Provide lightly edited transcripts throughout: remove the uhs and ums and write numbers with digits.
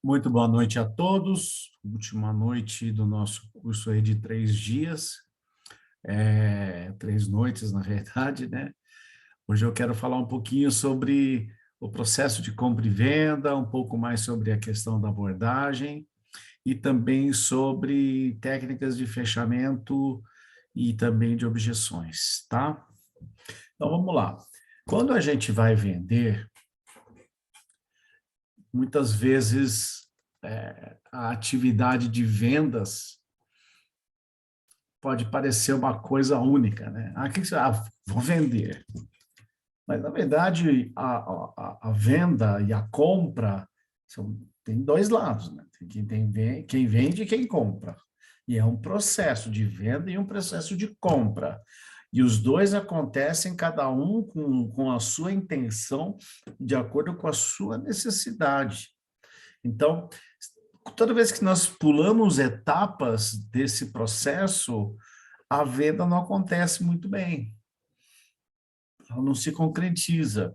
Muito boa noite a todos. Última noite do nosso curso aí de 3 dias, 3 noites, na verdade, né? Hoje eu quero falar um pouquinho sobre o processo de compra e venda, um pouco mais sobre a questão da abordagem e também sobre técnicas de fechamento e também de objeções, tá? Então vamos lá. Quando a gente vai vender, muitas vezes a atividade de vendas pode parecer uma coisa única, né? O que que você, vou vender. Mas, na verdade, a venda e a compra tem dois lados, né? Tem quem vende e quem compra. E é um processo de venda e um processo de compra. E os dois acontecem, cada um com a sua intenção, de acordo com a sua necessidade. Então, toda vez que nós pulamos etapas desse processo, a venda não acontece muito bem, ela não se concretiza.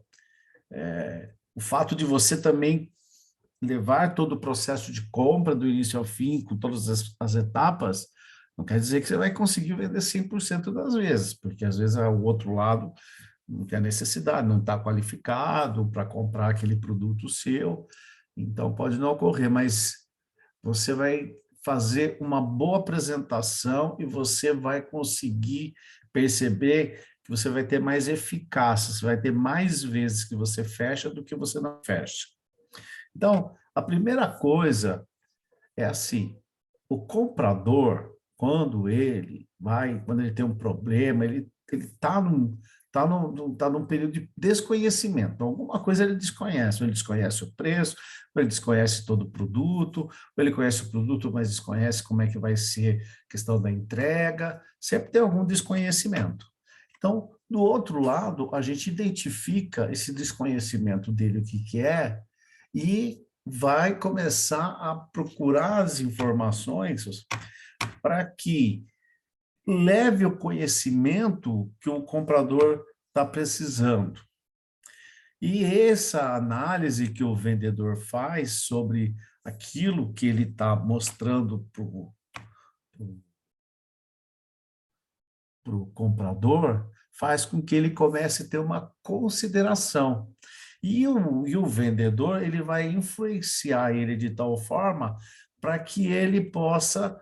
O fato de você também levar todo o processo de compra do início ao fim, com todas as etapas, não quer dizer que você vai conseguir vender 100% das vezes, porque às vezes o outro lado não tem a necessidade, não está qualificado para comprar aquele produto seu, então pode não ocorrer, mas você vai fazer uma boa apresentação e você vai conseguir perceber que você vai ter mais eficácia, você vai ter mais vezes que você fecha do que você não fecha. Então, a primeira coisa é assim, o comprador, quando ele tem um problema, ele está num período de desconhecimento. Alguma coisa ele desconhece, ou ele desconhece o preço, ou ele desconhece todo o produto, ou ele conhece o produto, mas desconhece como é que vai ser a questão da entrega, sempre tem algum desconhecimento. Então, do outro lado, a gente identifica esse desconhecimento dele, o que que é, e vai começar a procurar as informações para que leve o conhecimento que o comprador está precisando. E essa análise que o vendedor faz sobre aquilo que ele está mostrando para o comprador faz com que ele comece a ter uma consideração. E o vendedor ele vai influenciar ele de tal forma para que ele possa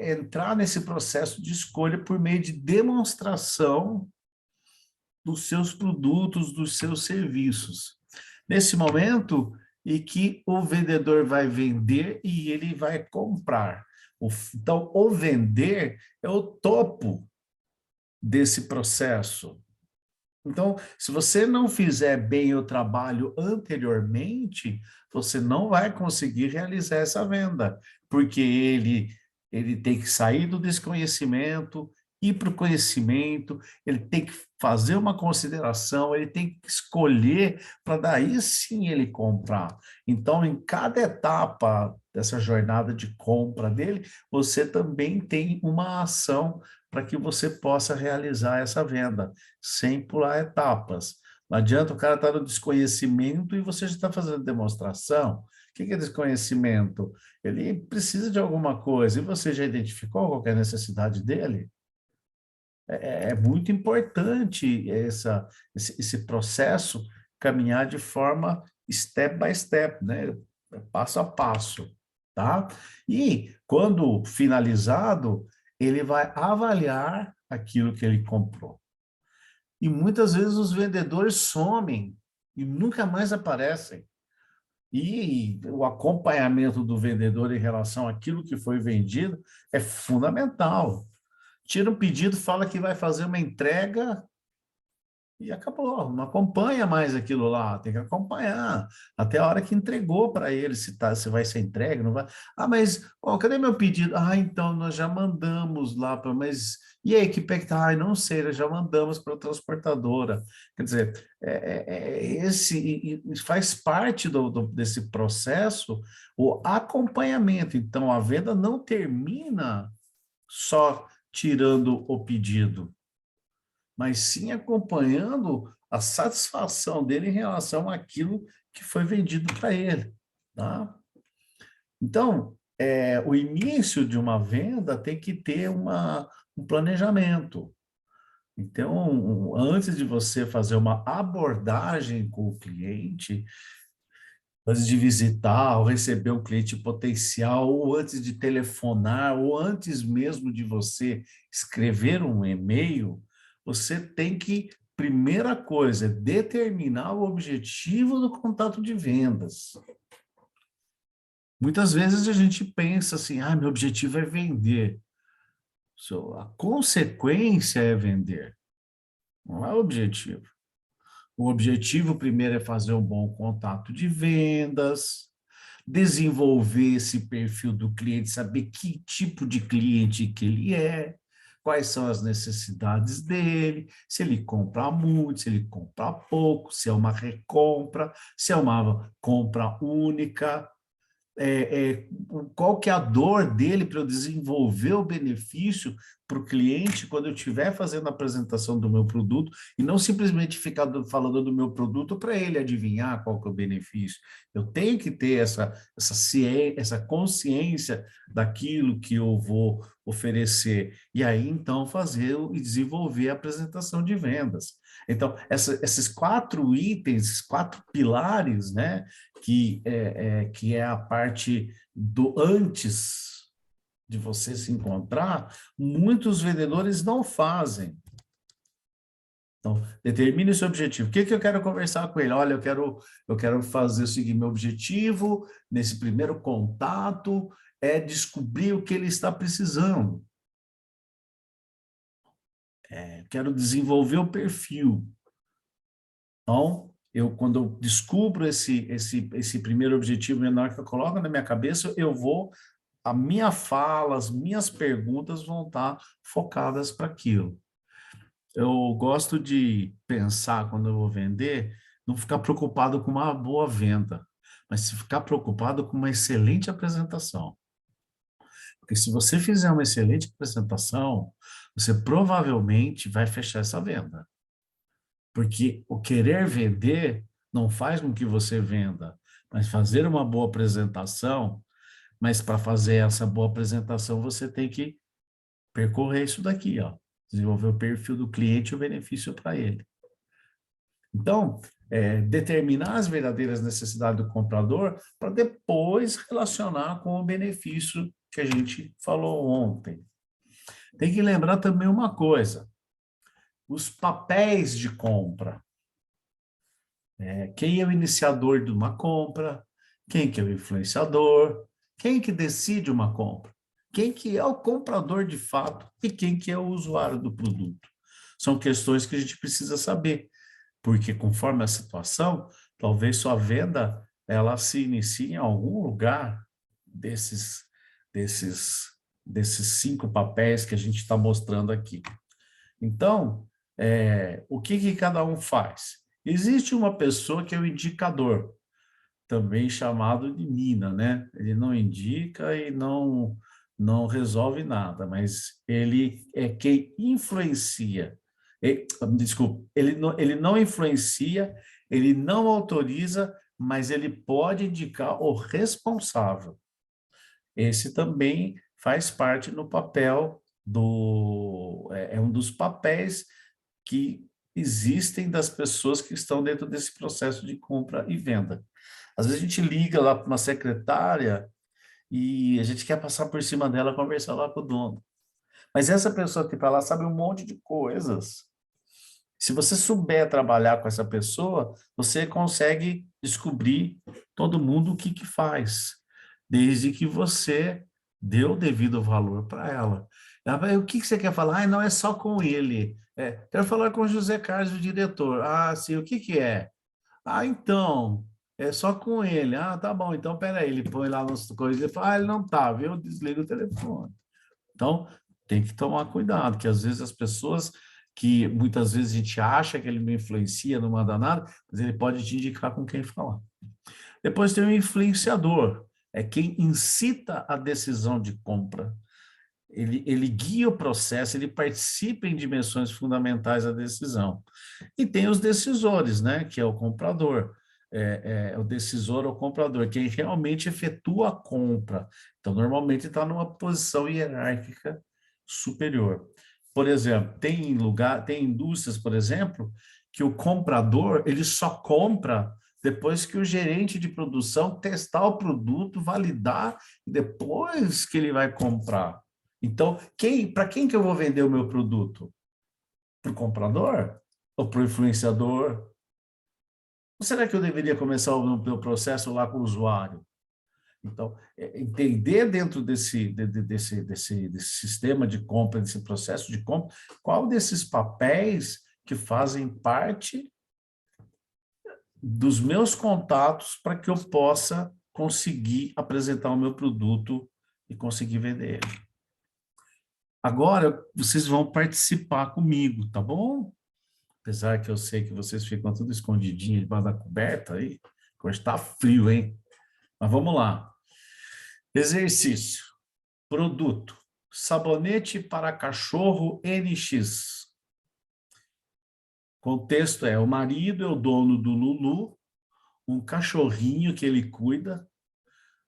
entrar nesse processo de escolha por meio de demonstração dos seus produtos, dos seus serviços. Nesse momento em que o vendedor vai vender e ele vai comprar. Então, o vender é o topo desse processo. Então, se você não fizer bem o trabalho anteriormente, você não vai conseguir realizar essa venda, porque ele tem que sair do desconhecimento, ir para o conhecimento, ele tem que fazer uma consideração, ele tem que escolher para daí sim ele comprar. Então, em cada etapa dessa jornada de compra dele, você também tem uma ação para que você possa realizar essa venda sem pular etapas. Não adianta o cara estar no desconhecimento e você já está fazendo demonstração. O que é desconhecimento? Ele precisa de alguma coisa e você já identificou qual é a necessidade dele? É muito importante esse processo caminhar de forma step by step, né? Passo a passo, tá? E quando finalizado, ele vai avaliar aquilo que ele comprou. E muitas vezes os vendedores somem e nunca mais aparecem. E o acompanhamento do vendedor em relação àquilo que foi vendido é fundamental. Tira um pedido, fala que vai fazer uma entrega e acabou, não acompanha mais aquilo lá, tem que acompanhar até a hora que entregou para ele, se vai ser entregue, não vai. Ah, mas ó, cadê meu pedido? Ah, então nós já mandamos lá para, mas e aí, que pé que tá? Ai, não sei, nós já mandamos para a transportadora. Quer dizer, faz parte desse processo o acompanhamento. Então, a venda não termina só tirando o pedido, mas sim acompanhando a satisfação dele em relação àquilo que foi vendido para ele. tá? Então, o início de uma venda tem que ter um planejamento. Então, antes de você fazer uma abordagem com o cliente, antes de visitar ou receber um cliente potencial, ou antes de telefonar, ou antes mesmo de você escrever um e-mail, você tem que, primeira coisa, determinar o objetivo do contato de vendas. Muitas vezes a gente pensa assim, meu objetivo é vender. A consequência é vender, não é o objetivo. O objetivo primeiro é fazer um bom contato de vendas, desenvolver esse perfil do cliente, saber que tipo de cliente que ele é, quais são as necessidades dele, se ele compra muito, se ele compra pouco, se é uma recompra, se é uma compra única, qual que é a dor dele para eu desenvolver o benefício para o cliente quando eu estiver fazendo a apresentação do meu produto e não simplesmente ficar falando do meu produto para ele adivinhar qual que é o benefício. Eu tenho que ter essa consciência daquilo que eu vou oferecer e aí então fazer e desenvolver a apresentação de vendas. Então, esses 4 itens, esses 4 pilares, né, que é a parte do antes de você se encontrar, muitos vendedores não fazem. Então, determine o seu objetivo. O que que eu quero conversar com ele? Olha, eu quero fazer o seguinte, meu objetivo nesse primeiro contato é descobrir o que ele está precisando. Quero desenvolver o perfil. Então, quando eu descubro esse primeiro objetivo menor que eu coloco na minha cabeça, a minha fala, as minhas perguntas vão estar focadas para aquilo. Eu gosto de pensar quando eu vou vender, não ficar preocupado com uma boa venda, mas se ficar preocupado com uma excelente apresentação. Porque se você fizer uma excelente apresentação, você provavelmente vai fechar essa venda. Porque o querer vender não faz com que você venda, mas fazer uma boa apresentação, mas para fazer essa boa apresentação você tem que percorrer isso daqui, ó, desenvolver o perfil do cliente e o benefício para ele. Então, determinar as verdadeiras necessidades do comprador para depois relacionar com o benefício que a gente falou ontem. Tem que lembrar também uma coisa, os papéis de compra. Quem é o iniciador de uma compra, quem que é o influenciador, quem que decide uma compra, quem que é o comprador de fato e quem que é o usuário do produto. São questões que a gente precisa saber, porque conforme a situação, talvez sua venda ela se inicie em algum lugar desses, desses, desses 5 papéis que a gente está mostrando aqui. Então, o que que cada um faz? Existe uma pessoa que é o indicador, também chamado de mina, né? Ele não indica e não resolve nada, mas ele é quem influencia. Desculpa, ele não influencia, ele não autoriza, mas ele pode indicar o responsável. Esse também faz parte no papel é um dos papéis que existem das pessoas que estão dentro desse processo de compra e venda. Às vezes a gente liga lá para uma secretária e a gente quer passar por cima dela, conversar lá com o dono. Mas essa pessoa que está lá sabe um monte de coisas. Se você souber trabalhar com essa pessoa, você consegue descobrir todo mundo o que que faz, desde que você dê o devido valor para ela. Ela vai, o que que você quer falar? Não é só com ele. Quero falar com o José Carlos, o diretor. Ah, sim, o que que é? Ah, então, é só com ele. Ah, tá bom, então peraí. Ele põe lá nas coisas e fala, ele não tá, viu? Desliga o telefone. Então, tem que tomar cuidado, que às vezes as pessoas que muitas vezes a gente acha que ele não influencia, não manda nada, mas ele pode te indicar com quem falar. Depois tem o influenciador, é quem incita a decisão de compra. Ele guia o processo, ele participa em dimensões fundamentais da decisão. E tem os decisores, né, que é o comprador. o decisor ou comprador, quem realmente efetua a compra. Então, normalmente está numa posição hierárquica superior. Por exemplo, tem indústrias, por exemplo, que o comprador ele só compra depois que o gerente de produção testar o produto, validar, e depois que ele vai comprar. Então, para quem que eu vou vender o meu produto? Para o comprador? Ou para o influenciador? Ou será que eu deveria começar o meu processo lá com o usuário? Então, entender dentro desse sistema de compra, desse processo de compra, qual desses papéis que fazem parte dos meus contatos para que eu possa conseguir apresentar o meu produto e conseguir vender ele. Agora, vocês vão participar comigo, tá bom? Apesar que eu sei que vocês ficam tudo escondidinho debaixo da coberta aí, hoje está frio, hein? Mas vamos lá. Exercício. Produto. Sabonete para cachorro NX. Contexto é: o marido é o dono do Lulu, um cachorrinho que ele cuida,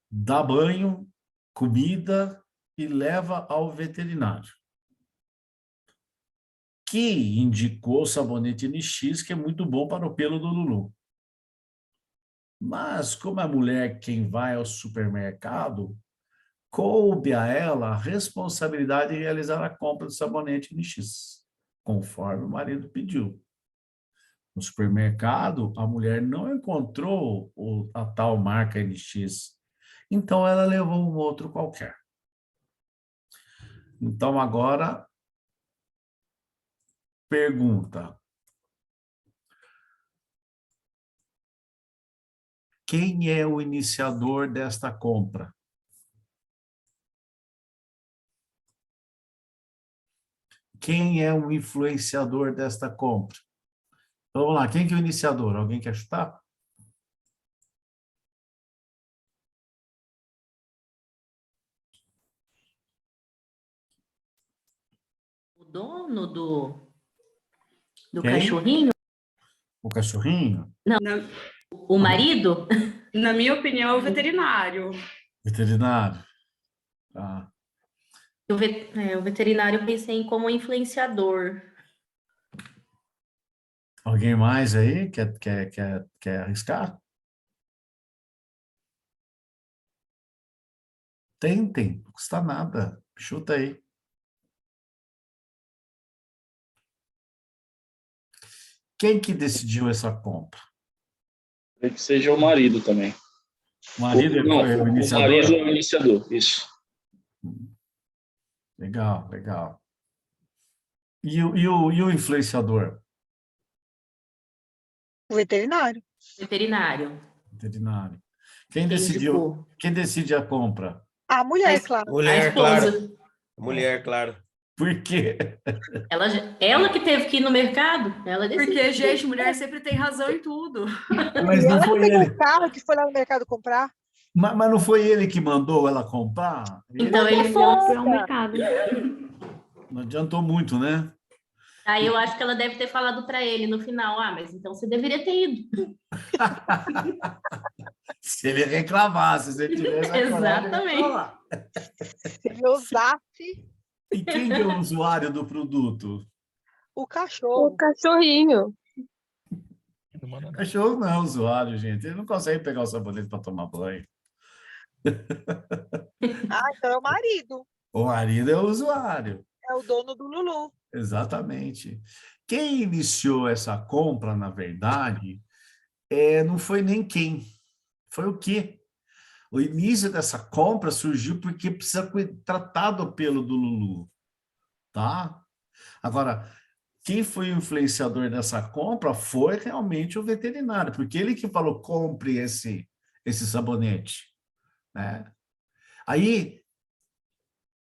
dá banho, comida e leva ao veterinário, que indicou o sabonete NX, que é muito bom para o pelo do Lulu. Mas, como a mulher quem vai ao supermercado, coube a ela a responsabilidade de realizar a compra do sabonete NX, conforme o marido pediu. No supermercado, a mulher não encontrou a tal marca NX, então ela levou um outro qualquer. Então, agora, pergunta: quem é o iniciador desta compra? Quem é o influenciador desta compra? Então, vamos lá, quem que é o iniciador? Alguém quer chutar? O dono do Quem? cachorrinho? O cachorrinho? Não, Na, o marido? na minha opinião, é o veterinário. Veterinário? Tá. O veterinário eu pensei em como influenciador. Alguém mais aí quer arriscar? Tentem, não custa nada. Chuta aí. Quem que decidiu essa compra? Tem que seja o marido também. O marido Não, foi o o iniciador? marido é o iniciador, isso. Legal, legal. E o influenciador? O veterinário. Veterinário. Veterinário. Quem indicou? Quem decide a compra? A A, mulher, es- claro. a Mulher, esposa. claro. Mulher, claro. Por quê? Ela que teve que ir no mercado, ela decidiu. Porque, gente, mulher sempre tem razão em tudo. Mas E não ela foi pegou ele. o carro que foi lá no mercado comprar. Mas não foi ele que mandou ela comprar? Então ele foi ao mercado. Não adiantou muito, né? Aí eu acho que ela deve ter falado para ele no final: mas então você deveria ter ido. Se ele reclamasse, se ele tivesse a coragem de Exatamente. reclamar. Se ele usasse E quem que é o usuário do produto? o O cachorro. cachorrinho. Cachorro não é usuário, gente. Ele não consegue pegar o sabonete para tomar banho. Ah, então é o marido. O marido é o usuário. É o dono do Lulu. Exatamente. Quem iniciou essa compra, na verdade, não foi nem quem, foi o quê? O início dessa compra surgiu porque precisa tratar do pelo do Lulu, tá? Agora, quem foi o influenciador dessa compra foi realmente o veterinário, porque ele que falou: compre esse sabonete, né? Aí,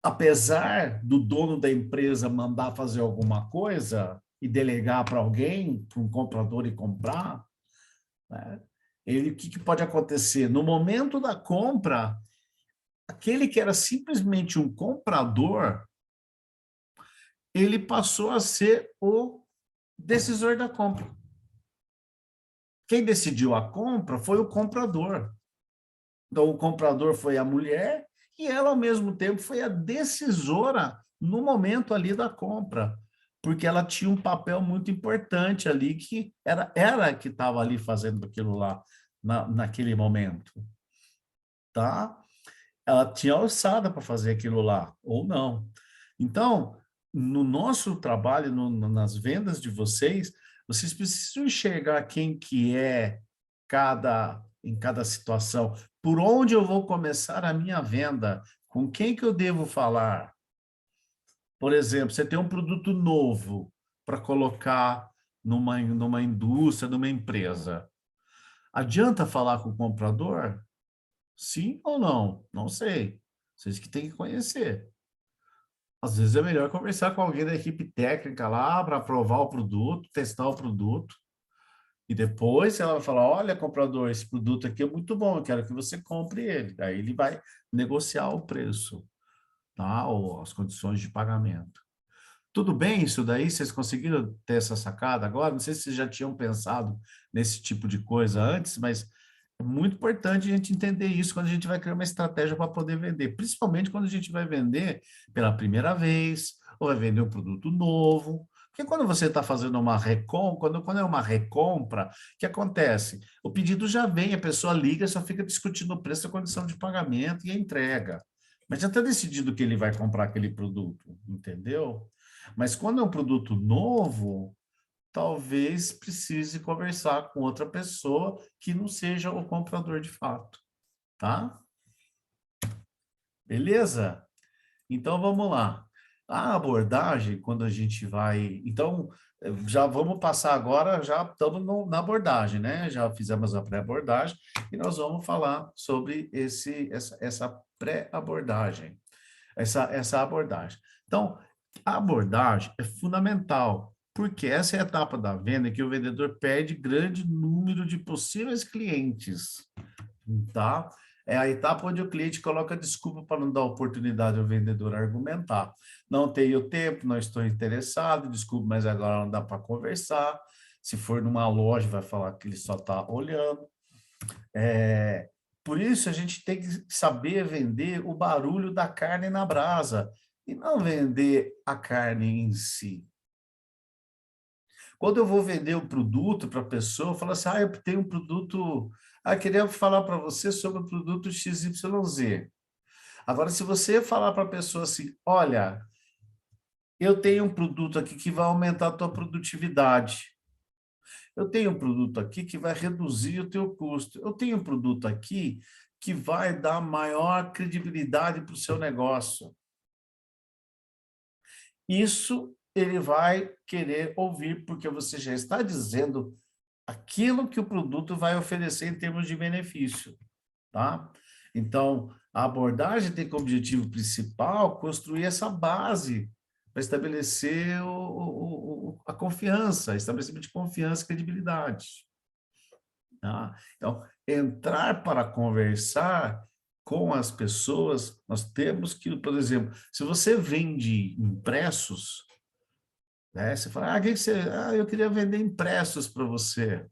apesar do dono da empresa mandar fazer alguma coisa e delegar para alguém, para um comprador e comprar, né? O que pode acontecer? No momento da compra, aquele que era simplesmente um comprador, ele passou a ser o decisor da compra. Quem decidiu a compra foi o comprador. Então, o comprador foi a mulher e ela, ao mesmo tempo, foi a decisora no momento ali da compra, porque ela tinha um papel muito importante ali, que era ela que estava ali fazendo aquilo lá, naquele momento, tá? Ela tinha alçada para fazer aquilo lá, ou não. Então, no nosso trabalho, nas vendas de vocês, vocês precisam enxergar quem que é em cada situação. Por onde eu vou começar a minha venda? Com quem que eu devo falar? Por exemplo, você tem um produto novo para colocar numa indústria, numa empresa. Adianta falar com o comprador? Sim ou não? Não sei. Vocês que têm que conhecer. Às vezes é melhor conversar com alguém da equipe técnica lá para aprovar o produto, testar o produto. E depois ela vai falar, olha, comprador, esse produto aqui é muito bom, eu quero que você compre ele. Aí ele vai negociar o preço, tá? Ou as condições de pagamento. Tudo bem isso daí? Vocês conseguiram ter essa sacada agora? Não sei se vocês já tinham pensado nesse tipo de coisa antes, mas é muito importante a gente entender isso quando a gente vai criar uma estratégia para poder vender, principalmente quando a gente vai vender pela primeira vez, ou vai vender um produto novo. Porque quando você está fazendo uma recompra, quando é uma recompra, o que acontece? O pedido já vem, a pessoa liga, só fica discutindo o preço, a condição de pagamento e a entrega. Mas já está decidido que ele vai comprar aquele produto, entendeu? Mas quando é um produto novo, talvez precise conversar com outra pessoa que não seja o comprador de fato, tá? Beleza? Então, vamos lá. A abordagem, quando a gente vai... Então, já vamos passar agora, já estamos na abordagem, né? Já fizemos a pré-abordagem e nós vamos falar sobre essa pré-abordagem, essa abordagem. Então, a abordagem é fundamental, porque essa é a etapa da venda que o vendedor perde grande número de possíveis clientes, tá? É a etapa onde o cliente coloca desculpa para não dar oportunidade ao vendedor argumentar. Não tenho tempo, não estou interessado, desculpa, mas agora não dá para conversar. Se for numa loja, vai falar que ele só está olhando. Por isso, a gente tem que saber vender o barulho da carne na brasa e não vender a carne em si. Quando eu vou vender um produto para a pessoa, eu falo assim, eu tenho um produto... eu queria falar para você sobre o produto XYZ. Agora, se você falar para a pessoa assim, olha, eu tenho um produto aqui que vai aumentar a tua produtividade. Eu tenho um produto aqui que vai reduzir o teu custo. Eu tenho um produto aqui que vai dar maior credibilidade para o seu negócio. Isso ele vai querer ouvir, porque você já está dizendo aquilo que o produto vai oferecer em termos de benefício, tá? Então, a abordagem tem como objetivo principal construir essa base para estabelecer a confiança, estabelecimento de confiança e credibilidade. Tá? Então, entrar para conversar com as pessoas, nós temos que, por exemplo, se você vende impressos, né, você fala, eu queria vender impressos para você.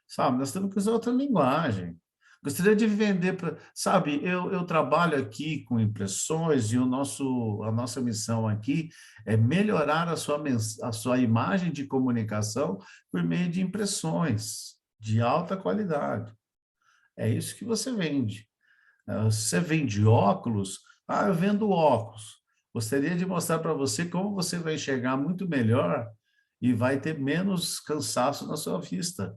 Sabe, nós temos que usar outra linguagem. Gostaria de vender para... Sabe, eu trabalho aqui com impressões e a nossa missão aqui é melhorar a sua imagem de comunicação por meio de impressões de alta qualidade. É isso que você vende. Você vende óculos? Eu vendo óculos. Gostaria de mostrar para você como você vai enxergar muito melhor e vai ter menos cansaço na sua vista.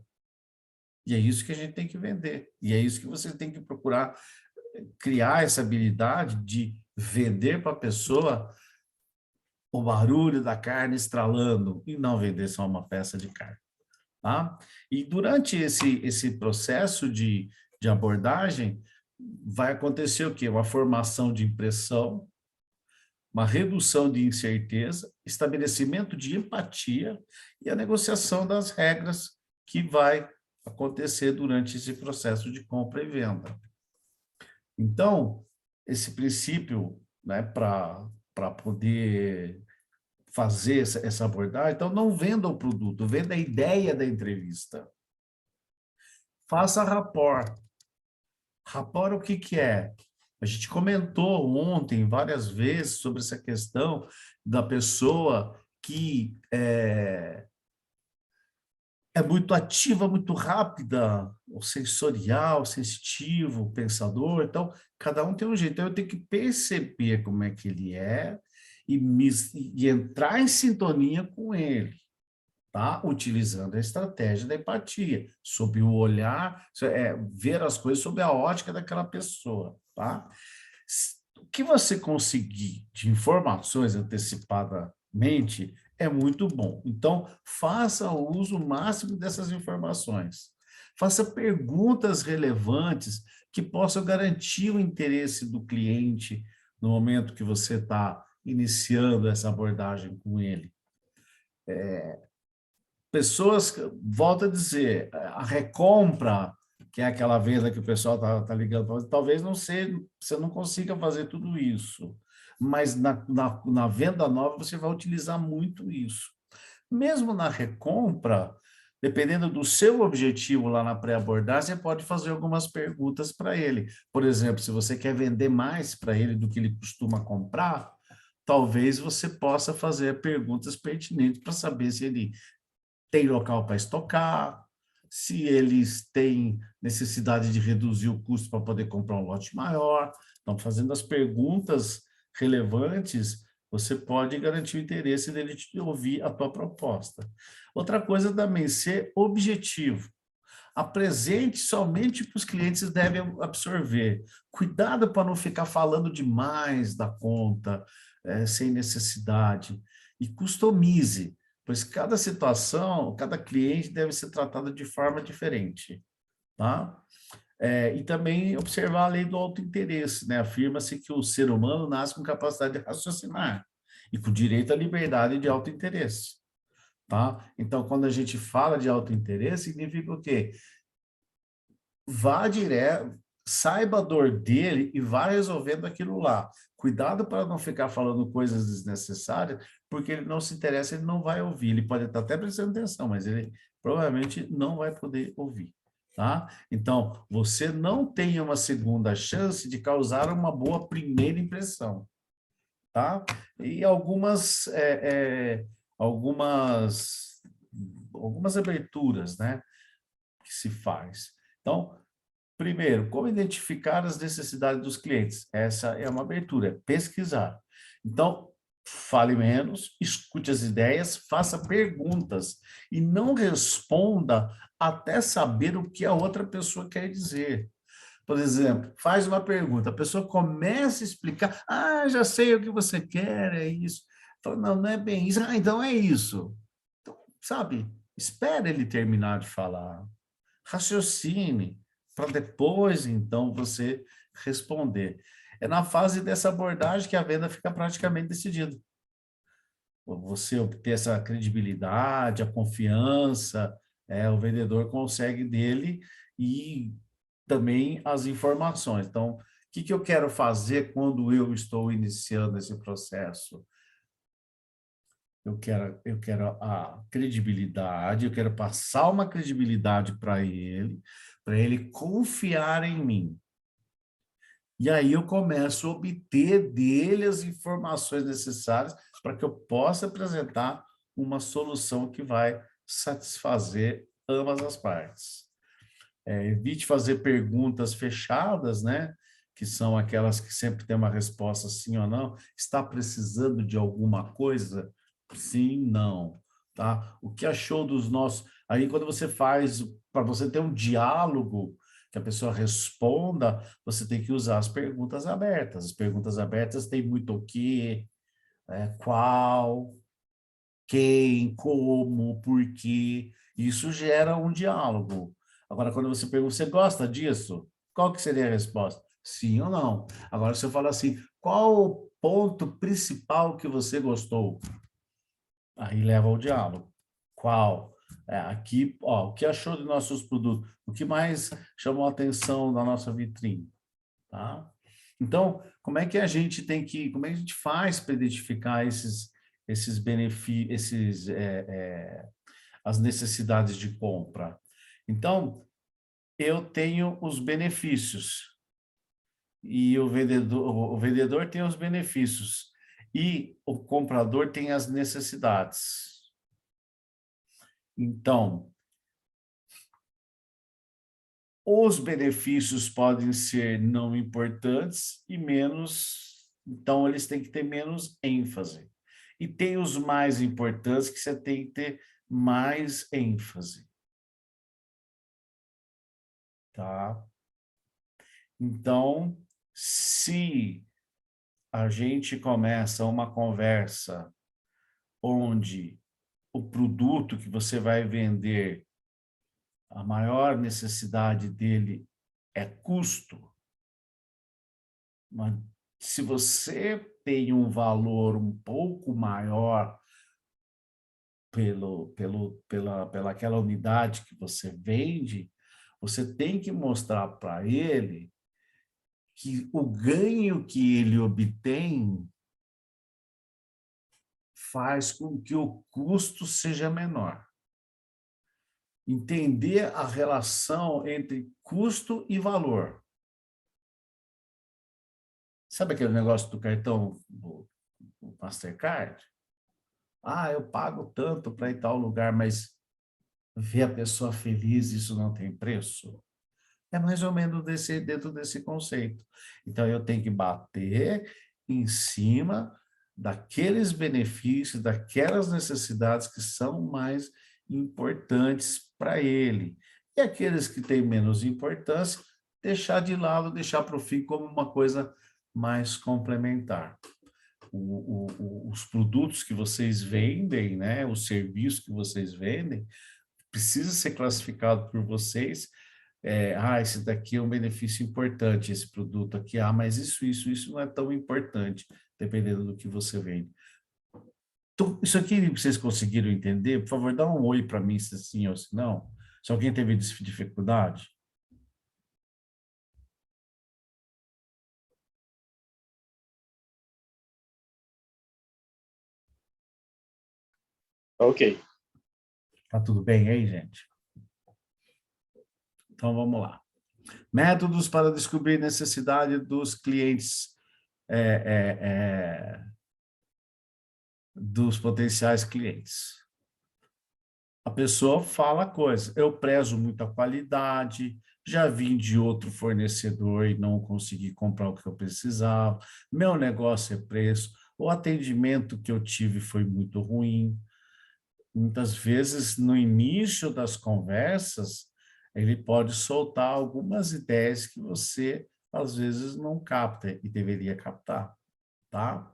E é isso que a gente tem que vender. E é isso que você tem que procurar criar essa habilidade de vender para a pessoa o barulho da carne estralando e não vender só uma peça de carne. Tá? E durante esse processo de abordagem, vai acontecer o quê? Uma formação de impressão, uma redução de incerteza, estabelecimento de empatia e a negociação das regras que vai acontecer durante esse processo de compra e venda. Então, esse princípio, né, para poder fazer essa abordagem, então não venda o produto, venda a ideia da entrevista. Faça rapport. Rapport o que que é? A gente comentou ontem várias vezes sobre essa questão da pessoa que é muito ativa, muito rápida, o sensorial, o sensitivo, o pensador. Então, cada um tem um jeito. Então, eu tenho que perceber como é que ele é e entrar em sintonia com ele, tá? Utilizando a estratégia da empatia, sob o olhar, ver as coisas sob a ótica daquela pessoa, tá? O que você conseguir de informações antecipadamente é muito bom. Então, faça o uso máximo dessas informações. Faça perguntas relevantes que possam garantir o interesse do cliente no momento que você está iniciando essa abordagem com ele. Pessoas, volto a dizer, a recompra, que é aquela venda que o pessoal tá ligando, talvez você não consiga fazer tudo isso, mas na venda nova você vai utilizar muito isso. Mesmo na recompra, dependendo do seu objetivo lá na pré-abordagem, você pode fazer algumas perguntas para ele. Por exemplo, se você quer vender mais para ele do que ele costuma comprar, talvez você possa fazer perguntas pertinentes para saber se ele tem local para estocar, se eles têm necessidade de reduzir o custo para poder comprar um lote maior. Então, fazendo as perguntas relevantes, você pode garantir o interesse dele de ouvir a tua proposta. Outra coisa também, ser objetivo. Apresente somente o que os clientes devem absorver. Cuidado para não ficar falando demais da conta, sem necessidade. E customize, pois cada situação, cada cliente deve ser tratado de forma diferente, tá? E também observar a lei do autointeresse, né? Afirma-se que o ser humano nasce com capacidade de raciocinar e com direito à liberdade de autointeresse, tá? Então, quando a gente fala de autointeresse, significa o quê? Vá direto, saiba a dor dele e vá resolvendo aquilo lá. Cuidado para não ficar falando coisas desnecessárias, porque ele não se interessa, ele não vai ouvir. Ele pode estar até prestando atenção, mas ele provavelmente não vai poder ouvir, tá? Então, você não tem uma segunda chance de causar uma boa primeira impressão, tá? E algumas aberturas, né, que se faz. Então, primeiro, como identificar as necessidades dos clientes? Essa é uma abertura, é pesquisar. Então, fale menos, escute as ideias, faça perguntas e não responda até saber o que a outra pessoa quer dizer. Por exemplo, faz uma pergunta, a pessoa começa a explicar, já sei o que você quer, é isso. Fala, não, não é bem isso. Então é isso. Então, sabe, espera ele terminar de falar, raciocine, para depois, então, você responder. É na fase dessa abordagem que a venda fica praticamente decidida. Você obter essa credibilidade, a confiança, o vendedor consegue dele e também as informações. Então, o que eu quero fazer quando eu estou iniciando esse processo? Eu quero a credibilidade, eu quero passar uma credibilidade para ele confiar em mim. E aí eu começo a obter dele as informações necessárias para que eu possa apresentar uma solução que vai satisfazer ambas as partes. Evite fazer perguntas fechadas, né? Que são aquelas que sempre tem uma resposta sim ou não. Está precisando de alguma coisa? Sim, não. Tá? O que achou dos nossos... Aí, quando você faz, para você ter um diálogo, que a pessoa responda, você tem que usar as perguntas abertas. As perguntas abertas têm muito o quê, qual, quem, como, por quê. Isso gera um diálogo. Agora, quando você pergunta, você gosta disso? Qual que seria a resposta? Sim ou não? Agora, se eu falar assim, qual o ponto principal que você gostou? Aí leva ao diálogo. Qual? Aqui, o que achou de nossos produtos? O que mais chamou a atenção da nossa vitrine? Tá? Então, como é que a gente faz para identificar esses benefícios, as necessidades de compra? Então, eu tenho os benefícios e o vendedor tem os benefícios e o comprador tem as necessidades. Então, os benefícios podem ser não importantes e menos, então eles têm que ter menos ênfase. E tem os mais importantes que você tem que ter mais ênfase. Tá? Então, se a gente começa uma conversa onde o produto que você vai vender, a maior necessidade dele é custo, mas se você tem um valor um pouco maior pela aquela unidade que você vende, você tem que mostrar para ele que o ganho que ele obtém faz com que o custo seja menor. Entender a relação entre custo e valor. Sabe aquele negócio do cartão do Mastercard? Ah, eu pago tanto para ir tal lugar, mas ver a pessoa feliz, isso não tem preço? É mais ou menos dentro desse conceito. Então, eu tenho que bater em cima daqueles benefícios, daquelas necessidades que são mais importantes para ele. E aqueles que têm menos importância, deixar de lado, deixar para o fim como uma coisa mais complementar. Os produtos que vocês vendem, né, os serviços que vocês vendem, precisa ser classificado por vocês. Esse daqui é um benefício importante, esse produto aqui, mas isso não é tão importante, dependendo do que você vende. Então, isso aqui vocês conseguiram entender? Por favor, dá um oi para mim, se sim ou se não. Se alguém teve dificuldade. Ok. Tá tudo bem aí, gente? Então, vamos lá. Métodos para descobrir necessidade dos clientes, dos potenciais clientes. A pessoa fala a coisa, eu prezo muito a qualidade, já vim de outro fornecedor e não consegui comprar o que eu precisava, meu negócio é preço, o atendimento que eu tive foi muito ruim. Muitas vezes, no início das conversas, ele pode soltar algumas ideias que você, às vezes, não capta e deveria captar, tá?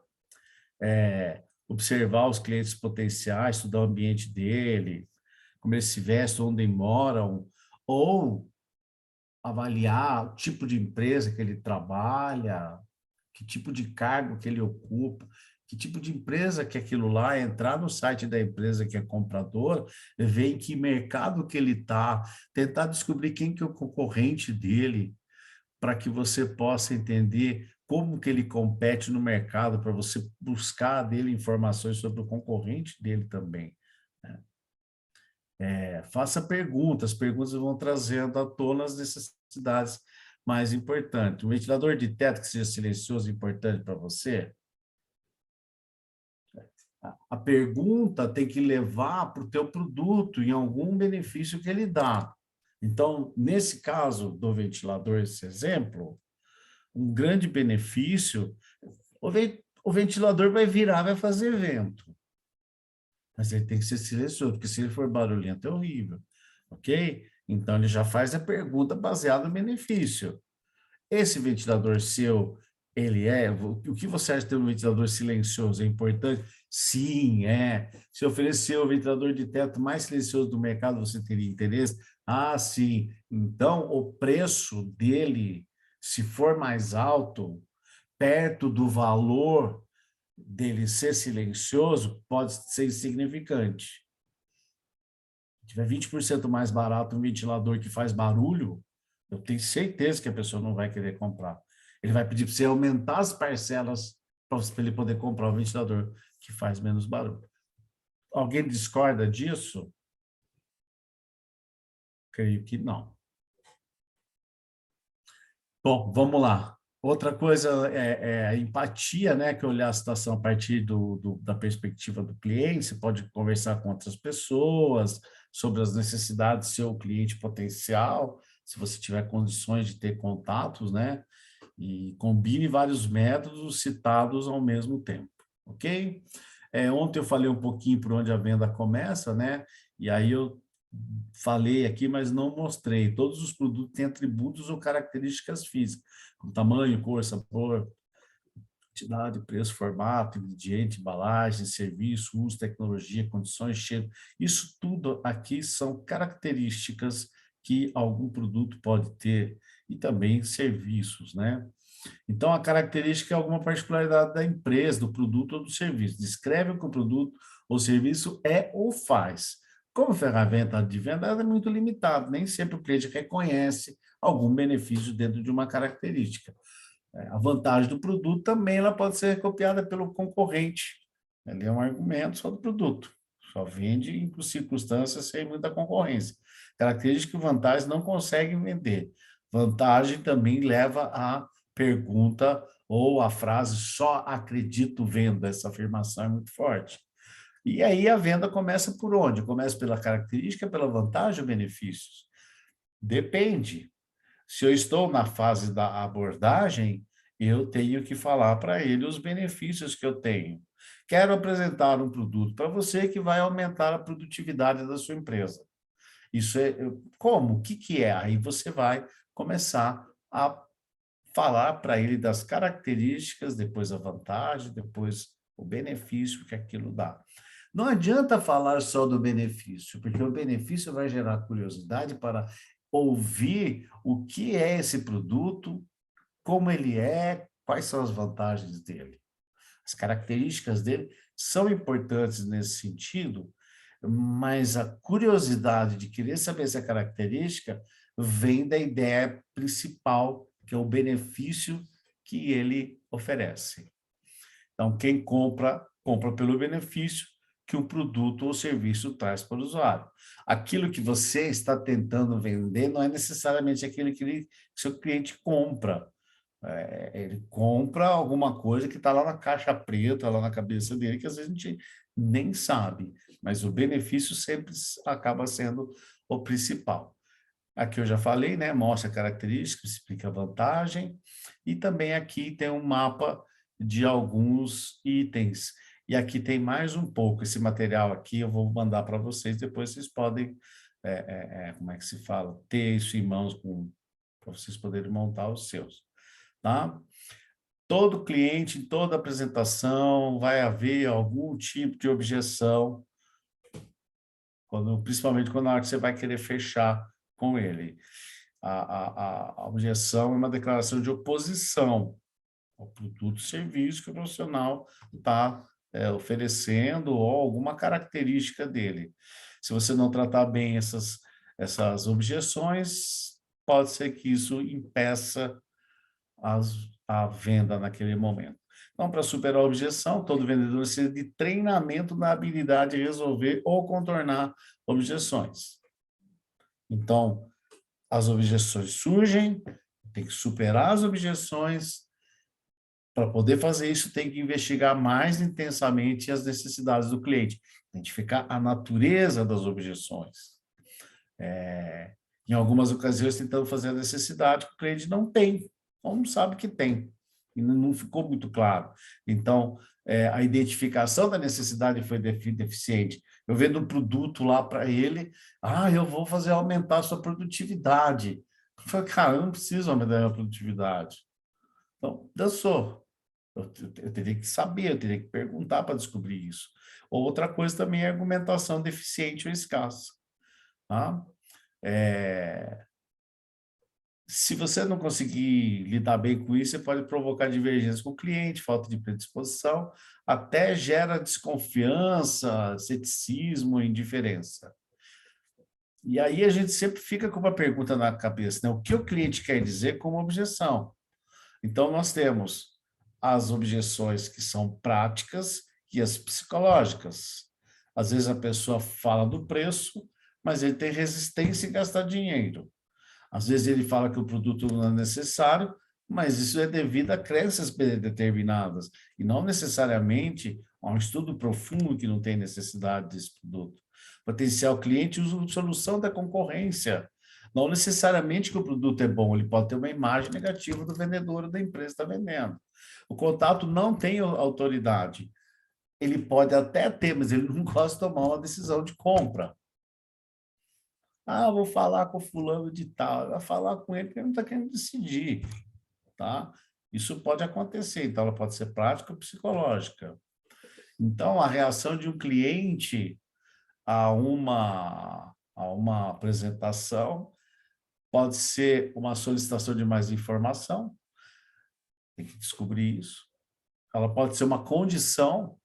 Observar os clientes potenciais, estudar o ambiente dele, como eles se vestem, onde moram, ou avaliar o tipo de empresa que ele trabalha, que tipo de cargo que ele ocupa, que tipo de empresa que aquilo lá, entrar no site da empresa que é comprador, ver em que mercado que ele está, tentar descobrir quem que é o concorrente dele, para que você possa entender como que ele compete no mercado, para você buscar dele informações sobre o concorrente dele também. Faça perguntas, perguntas vão trazendo à tona as necessidades mais importantes. Um ventilador de teto que seja silencioso é importante para você? A pergunta tem que levar para o teu produto em algum benefício que ele dá. Então, nesse caso do ventilador, esse exemplo, um grande benefício, o ventilador vai virar, vai fazer vento. Mas ele tem que ser silencioso, porque se ele for barulhento é horrível, ok? Então, ele já faz a pergunta baseada no benefício. Esse ventilador seu, o que você acha de ter um ventilador silencioso? É importante? Sim, é. Se oferecer o ventilador de teto mais silencioso do mercado, você teria interesse? Ah, sim. Então, o preço dele, se for mais alto, perto do valor dele ser silencioso, pode ser insignificante. Se tiver 20% mais barato um ventilador que faz barulho, eu tenho certeza que a pessoa não vai querer comprar. Ele vai pedir para você aumentar as parcelas para ele poder comprar o ventilador que faz menos barulho. Alguém discorda disso? Creio que não. Bom, vamos lá. Outra coisa é a empatia, né? Que é olhar a situação a partir da perspectiva do cliente. Você pode conversar com outras pessoas sobre as necessidades do seu cliente potencial, se você tiver condições de ter contatos, né? E combine vários métodos citados ao mesmo tempo, ok? Ontem eu falei um pouquinho por onde a venda começa, né? E aí eu falei aqui, mas não mostrei. Todos os produtos têm atributos ou características físicas, como tamanho, cor, sabor, quantidade, preço, formato, ingrediente, embalagem, serviço, uso, tecnologia, condições, cheiro. Isso tudo aqui são características que algum produto pode ter e também serviços, né? Então, a característica é alguma particularidade da empresa, do produto ou do serviço. Descreve o que o produto ou serviço é ou faz. Como ferramenta de venda, ela é muito limitada, nem sempre o cliente reconhece algum benefício dentro de uma característica. A vantagem do produto também ela pode ser copiada pelo concorrente. Ele é um argumento só do produto. Só vende em circunstâncias sem muita concorrência. Característica e vantagem não conseguem vender. Vantagem também leva a pergunta ou a frase só acredito vendo. Essa afirmação é muito forte. E aí a venda começa por onde? Começa pela característica, pela vantagem ou benefícios? Depende. Se eu estou na fase da abordagem, eu tenho que falar para ele os benefícios que eu tenho. Quero apresentar um produto para você que vai aumentar a produtividade da sua empresa. Isso é como? O que que é? Aí você vai começar a falar para ele das características, depois a vantagem, depois o benefício que aquilo dá. Não adianta falar só do benefício, porque o benefício vai gerar curiosidade para ouvir o que é esse produto, como ele é, quais são as vantagens dele. As características dele são importantes nesse sentido, mas a curiosidade de querer saber essa característica vem da ideia principal, que é o benefício que ele oferece. Então, quem compra, compra pelo benefício que o produto ou serviço traz para o usuário. Aquilo que você está tentando vender não é necessariamente aquilo que seu cliente compra. Ele compra alguma coisa que está lá na caixa preta, lá na cabeça dele, que às vezes a gente nem sabe, mas o benefício sempre acaba sendo o principal. Aqui eu já falei, né? Mostra características, explica a vantagem, e também aqui tem um mapa de alguns itens. E aqui tem mais um pouco. Esse material aqui eu vou mandar para vocês, depois vocês podem, como é que se fala? Ter isso em mãos para vocês poderem montar os seus, tá? Todo cliente, em toda apresentação, vai haver algum tipo de objeção, principalmente quando na hora que você vai querer fechar com ele. A objeção é uma declaração de oposição ao produto, serviço que o profissional está oferecendo ou alguma característica dele. Se você não tratar bem essas objeções, pode ser que isso impeça a venda naquele momento. Então, para superar a objeção, todo vendedor precisa de treinamento na habilidade de resolver ou contornar objeções. Então, as objeções surgem, tem que superar as objeções. Para poder fazer isso, tem que investigar mais intensamente as necessidades do cliente, identificar a natureza das objeções. Em algumas ocasiões, tentando fazer a necessidade que o cliente não tem, ou não sabe que tem, e não ficou muito claro. Então, a identificação da necessidade foi deficiente. Eu vendo um produto lá para ele, eu vou fazer aumentar a sua produtividade. Eu falei, cara, eu não preciso aumentar a produtividade. Então, dançou. Eu teria que saber, eu teria que perguntar para descobrir isso. Outra coisa também é argumentação deficiente ou escassa. Tá? Se você não conseguir lidar bem com isso, você pode provocar divergência com o cliente, falta de predisposição, até gera desconfiança, ceticismo, indiferença. E aí a gente sempre fica com uma pergunta na cabeça, né? O que o cliente quer dizer como objeção? Então, nós temos as objeções que são práticas e as psicológicas. Às vezes a pessoa fala do preço, mas ele tem resistência em gastar dinheiro. Às vezes ele fala que o produto não é necessário, mas isso é devido a crenças determinadas, e não necessariamente a um estudo profundo que não tem necessidade desse produto. Potencial cliente usa a solução da concorrência. Não necessariamente que o produto é bom, ele pode ter uma imagem negativa do vendedor ou da empresa que está vendendo. O contato não tem autoridade. Ele pode até ter, mas ele não gosta de tomar uma decisão de compra. Ah, vou falar com o fulano de tal. Vai falar com ele porque ele não está querendo decidir. Tá? Isso pode acontecer, então ela pode ser prática ou psicológica. Então, a reação de um cliente a uma apresentação pode ser uma solicitação de mais informação, tem que descobrir isso. Ela pode ser uma condição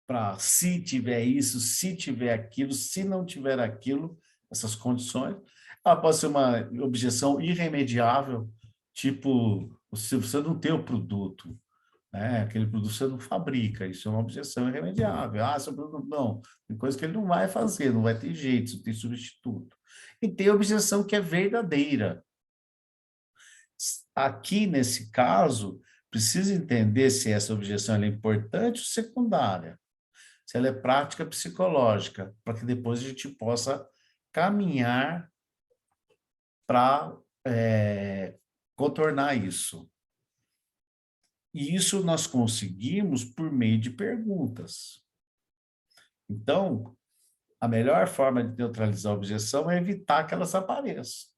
para se tiver isso, se tiver aquilo, se não tiver aquilo, essas condições. Ela pode ser uma objeção irremediável, tipo, se você não tem o produto, né? Aquele produto você não fabrica, isso é uma objeção irremediável. Ah, seu produto não, tem coisa que ele não vai fazer, não vai ter jeito, não tem substituto. E tem objeção que é verdadeira. Aqui, nesse caso, precisa entender se essa objeção é importante ou secundária, se ela é prática psicológica, para que depois a gente possa caminhar para contornar isso. E isso nós conseguimos por meio de perguntas. Então, a melhor forma de neutralizar a objeção é evitar que elas apareçam.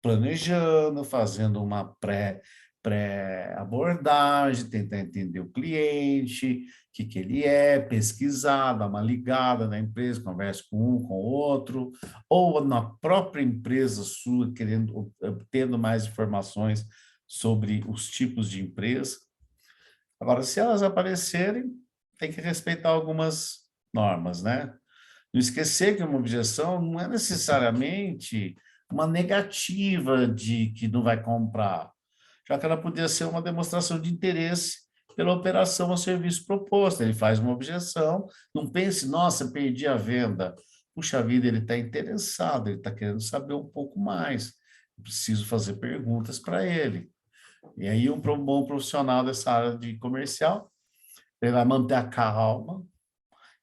Planejando, fazendo uma pré-abordagem, tentar entender o cliente, o que ele é, pesquisar, dar uma ligada na empresa, conversa com um, com o outro, ou na própria empresa sua, tendo mais informações sobre os tipos de empresa. Agora, se elas aparecerem, tem que respeitar algumas normas, né? Não esquecer que uma objeção não é necessariamente uma negativa de que não vai comprar, já que ela poderia ser uma demonstração de interesse pela operação ou serviço proposto. Ele faz uma objeção, não pense, nossa, perdi a venda. Puxa vida, ele está interessado, ele está querendo saber um pouco mais. Preciso fazer perguntas para ele. E aí, um bom profissional dessa área de comercial, ele vai manter a calma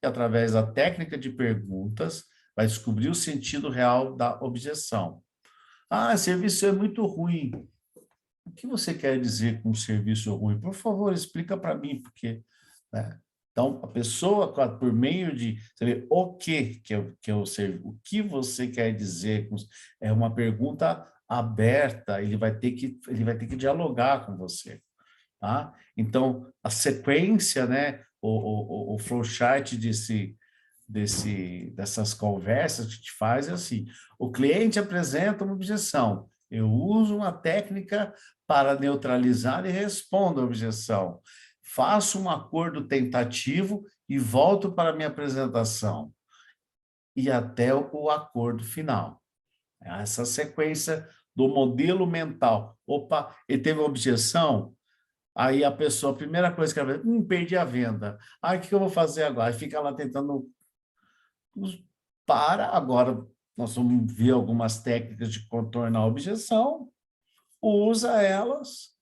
e, através da técnica de perguntas, vai descobrir o sentido real da objeção. Ah, esse serviço é muito ruim. O que você quer dizer com serviço ruim? Por favor, explica para mim, porque... né? Então, a pessoa, por meio de saber o que é o serviço, o que você quer dizer, é uma pergunta aberta, ele vai ter que dialogar com você. Tá? Então, a sequência, né, o flowchart dessas conversas que a gente faz é assim: o cliente apresenta uma objeção, eu uso uma técnica para neutralizar e respondo a objeção, faço um acordo tentativo e volto para a minha apresentação, e até o acordo final. Essa sequência do modelo mental. Opa, ele teve uma objeção, aí a pessoa, a primeira coisa que ela vai, perdi a venda. Aí, o que eu vou fazer agora? Aí fica lá tentando... Agora, nós vamos ver algumas técnicas de contornar a objeção, usa elas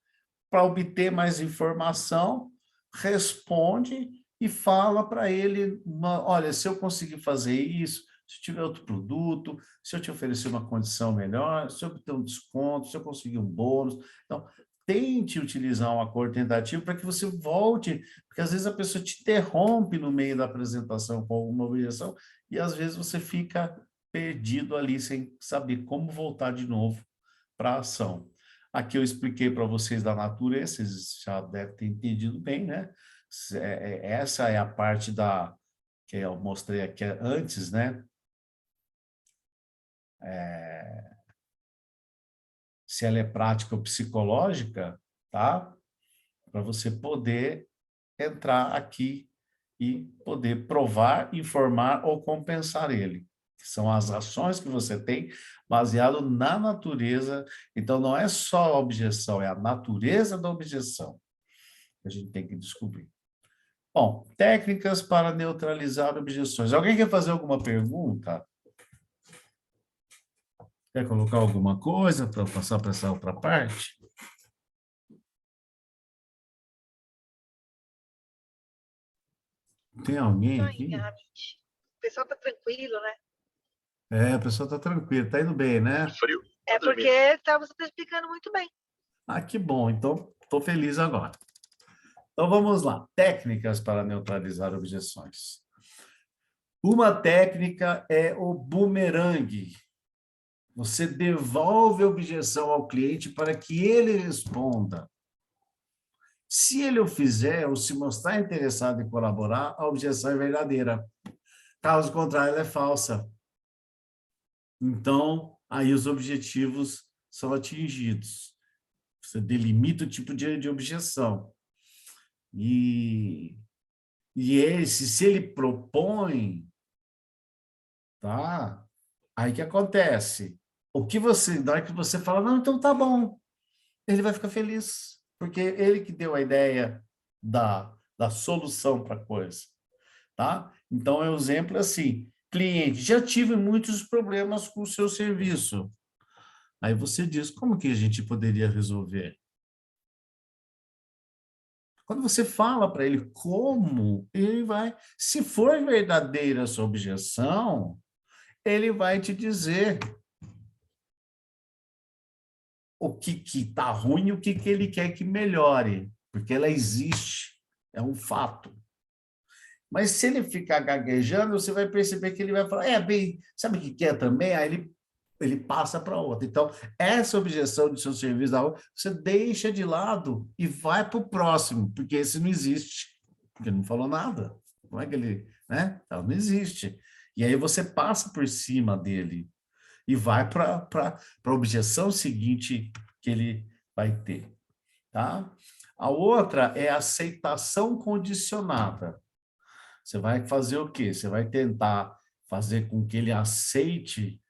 para obter mais informação, responde e fala para ele, olha, se eu conseguir fazer isso, se tiver outro produto, se eu te oferecer uma condição melhor, se eu obter um desconto, se eu conseguir um bônus. Então, tente utilizar um acordo tentativo para que você volte, porque às vezes a pessoa te interrompe no meio da apresentação com alguma objeção e às vezes você fica perdido ali sem saber como voltar de novo para a ação. Aqui eu expliquei para vocês da natureza, vocês já devem ter entendido bem, né? Essa é a parte que eu mostrei aqui antes, né? Se ela é prática ou psicológica, tá? Para você poder entrar aqui e poder provar, informar ou compensar ele. Que são as ações que você tem baseado na natureza. Então, não é só a objeção, é a natureza da objeção que a gente tem que descobrir. Bom, técnicas para neutralizar objeções. Alguém quer fazer alguma pergunta? Quer colocar alguma coisa para passar para essa outra parte? Tem alguém Não, aqui? realmente. O pessoal tá tranquilo, né? É, a pessoa está tranquila, está indo bem, né? Frio. É Tá dormindo. porque você tá explicando muito bem. Ah, que bom, então estou feliz agora. Então vamos lá, técnicas para neutralizar objeções. Uma técnica é o bumerangue. Você devolve a objeção ao cliente para que ele responda. Se ele o fizer ou se mostrar interessado em colaborar, a objeção é verdadeira. Caso contrário, ela é falsa. Então, aí os objetivos são atingidos. Você delimita o tipo de objeção. E esse, se ele propõe, tá? Aí que acontece? O que você, na hora que você fala, não, então tá bom, ele vai ficar feliz, porque ele que deu a ideia da solução para a coisa, tá? Então, o exemplo é assim, cliente, já tive muitos problemas com o seu serviço. Aí você diz, como que a gente poderia resolver? Quando você fala para ele como, ele vai... Se for verdadeira a sua objeção, ele vai te dizer o que está ruim e o que ele quer que melhore, porque ela existe, é um fato. Mas se ele ficar gaguejando, você vai perceber que ele vai falar, bem, sabe o que quer também? Aí ele passa para outra. Então, essa objeção de seu serviço, você deixa de lado e vai para o próximo, porque esse não existe, porque ele não falou nada. Como é que ele, né? Ela não existe. E aí você passa por cima dele e vai para a objeção seguinte que ele vai ter, tá? A outra é a aceitação condicionada. Você vai fazer o quê? Você vai tentar fazer com que ele aceite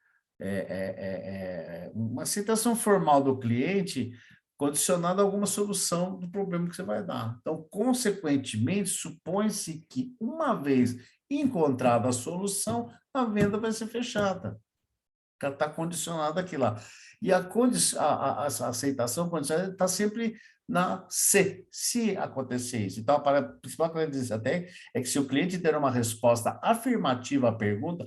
uma aceitação formal do cliente condicionada a alguma solução do problema que você vai dar. Então, consequentemente, supõe-se que uma vez encontrada a solução, a venda vai ser fechada. Ela está condicionada aqui lá. E a aceitação condicionada está sempre na se acontecer isso. Então, a principal característica até é que se o cliente der uma resposta afirmativa à pergunta,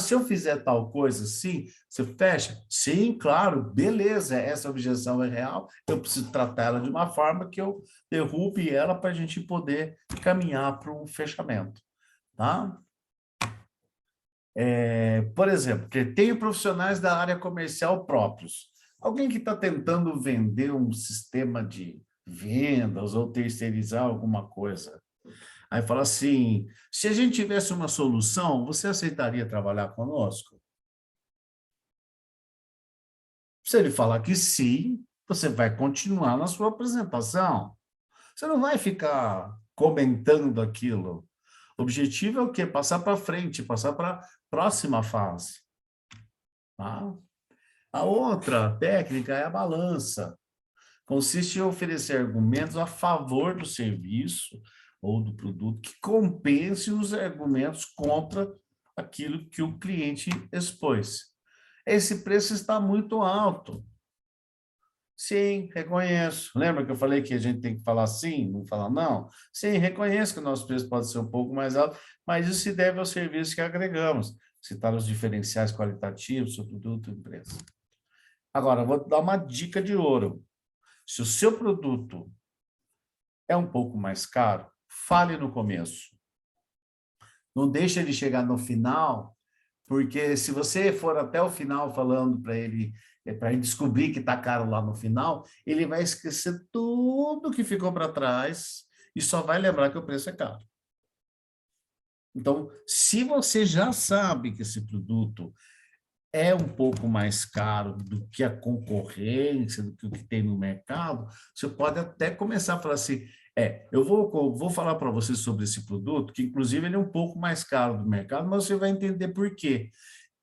se eu fizer tal coisa, sim, você fecha? Sim, claro, beleza, essa objeção é real, eu preciso tratar ela de uma forma que eu derrube ela para a gente poder caminhar para um fechamento, tá? Por exemplo, que tem profissionais da área comercial próprios. Alguém que está tentando vender um sistema de vendas ou terceirizar alguma coisa. Aí fala assim, se a gente tivesse uma solução, você aceitaria trabalhar conosco? Se ele falar que sim, você vai continuar na sua apresentação. Você não vai ficar comentando aquilo. O objetivo é o quê? Passar para frente, passar para a próxima fase. Tá? A outra técnica é a balança. Consiste em oferecer argumentos a favor do serviço ou do produto que compense os argumentos contra aquilo que o cliente expôs. Esse preço está muito alto. Sim, reconheço. Lembra que eu falei que a gente tem que falar sim, não falar não? Sim, reconheço que o nosso preço pode ser um pouco mais alto, mas isso se deve ao serviço que agregamos. Citar os diferenciais qualitativos, seu produto, empresa. Agora, vou dar uma dica de ouro. Se o seu produto é um pouco mais caro, fale no começo. Não deixe ele chegar no final, porque se você for até o final falando para ele descobrir que está caro lá no final, ele vai esquecer tudo que ficou para trás e só vai lembrar que o preço é caro. Então, se você já sabe que esse produto é um pouco mais caro do que a concorrência, do que o que tem no mercado, você pode até começar a falar assim, eu vou falar para você sobre esse produto, que inclusive ele é um pouco mais caro do mercado, mas você vai entender por quê.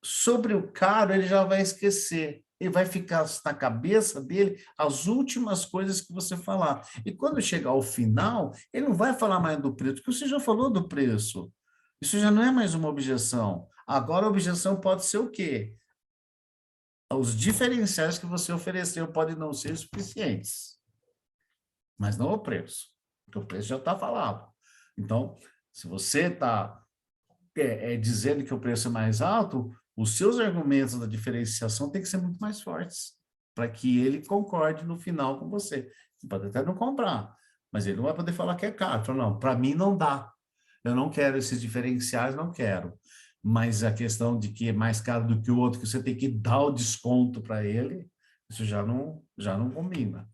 Sobre o caro, ele já vai esquecer, ele vai ficar na cabeça dele as últimas coisas que você falar. E quando chegar ao final, ele não vai falar mais do preço, porque você já falou do preço. Isso já não é mais uma objeção. Agora a objeção pode ser o quê? os diferenciais que você ofereceu podem não ser suficientes, mas não o preço, porque o preço já está falado. Então, se você está dizendo que o preço é mais alto, os seus argumentos da diferenciação têm que ser muito mais fortes, para que ele concorde no final com você. Você pode até não comprar, mas ele não vai poder falar que é caro. Fala, não, para mim não dá. Eu não quero esses diferenciais, não quero. Mas a questão de que é mais caro do que o outro, que você tem que dar o desconto para ele, isso já não combina,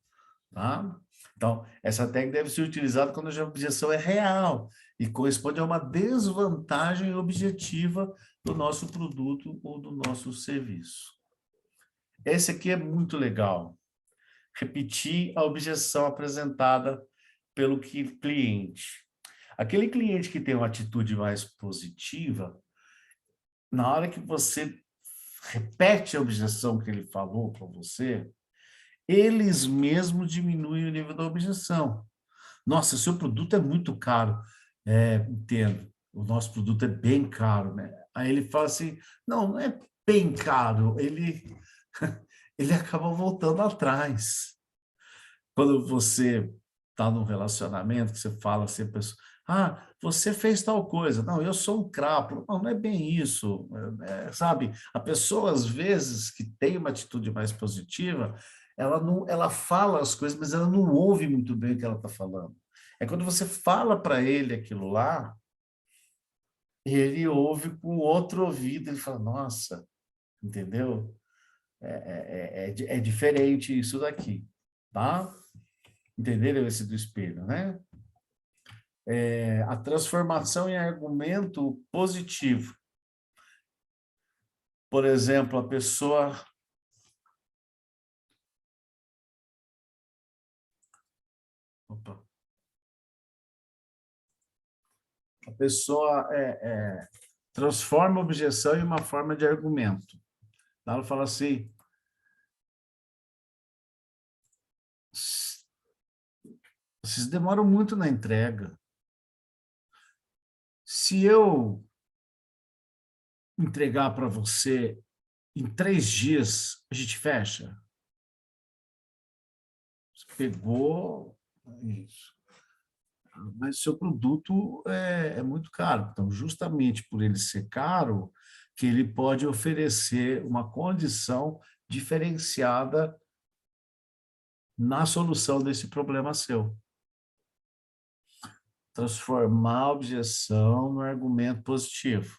tá? Então, essa técnica deve ser utilizada quando a objeção é real e corresponde a uma desvantagem objetiva do nosso produto ou do nosso serviço. Esse aqui é muito legal. Repetir a objeção apresentada pelo cliente. Aquele cliente que tem uma atitude mais positiva, na hora que você repete a objeção que ele falou para você, eles mesmos diminuem o nível da objeção. Nossa, seu produto é muito caro. Entendo, o nosso produto é bem caro, né? Aí ele fala assim, não é bem caro, ele acaba voltando atrás. Quando você está num relacionamento, que você fala assim, a pessoa, você fez tal coisa. Não, eu sou um crápula. Não, não é bem isso. Sabe, a pessoa, às vezes, que tem uma atitude mais positiva, ela fala as coisas, mas ela não ouve muito bem o que ela está falando. É quando você fala para ele aquilo lá, ele ouve com outro ouvido, ele fala, nossa, entendeu? É diferente isso daqui, tá? Entenderam esse do espelho, né? A transformação em argumento positivo. Por exemplo, a pessoa... Opa. A pessoa transforma a objeção em uma forma de argumento. Ela fala assim, vocês demoram muito na entrega. Se eu entregar para você em 3 dias, a gente fecha? Você pegou isso. Mas o seu produto é muito caro. Então, justamente por ele ser caro, que ele pode oferecer uma condição diferenciada na solução desse problema seu. Transformar a objeção no argumento positivo.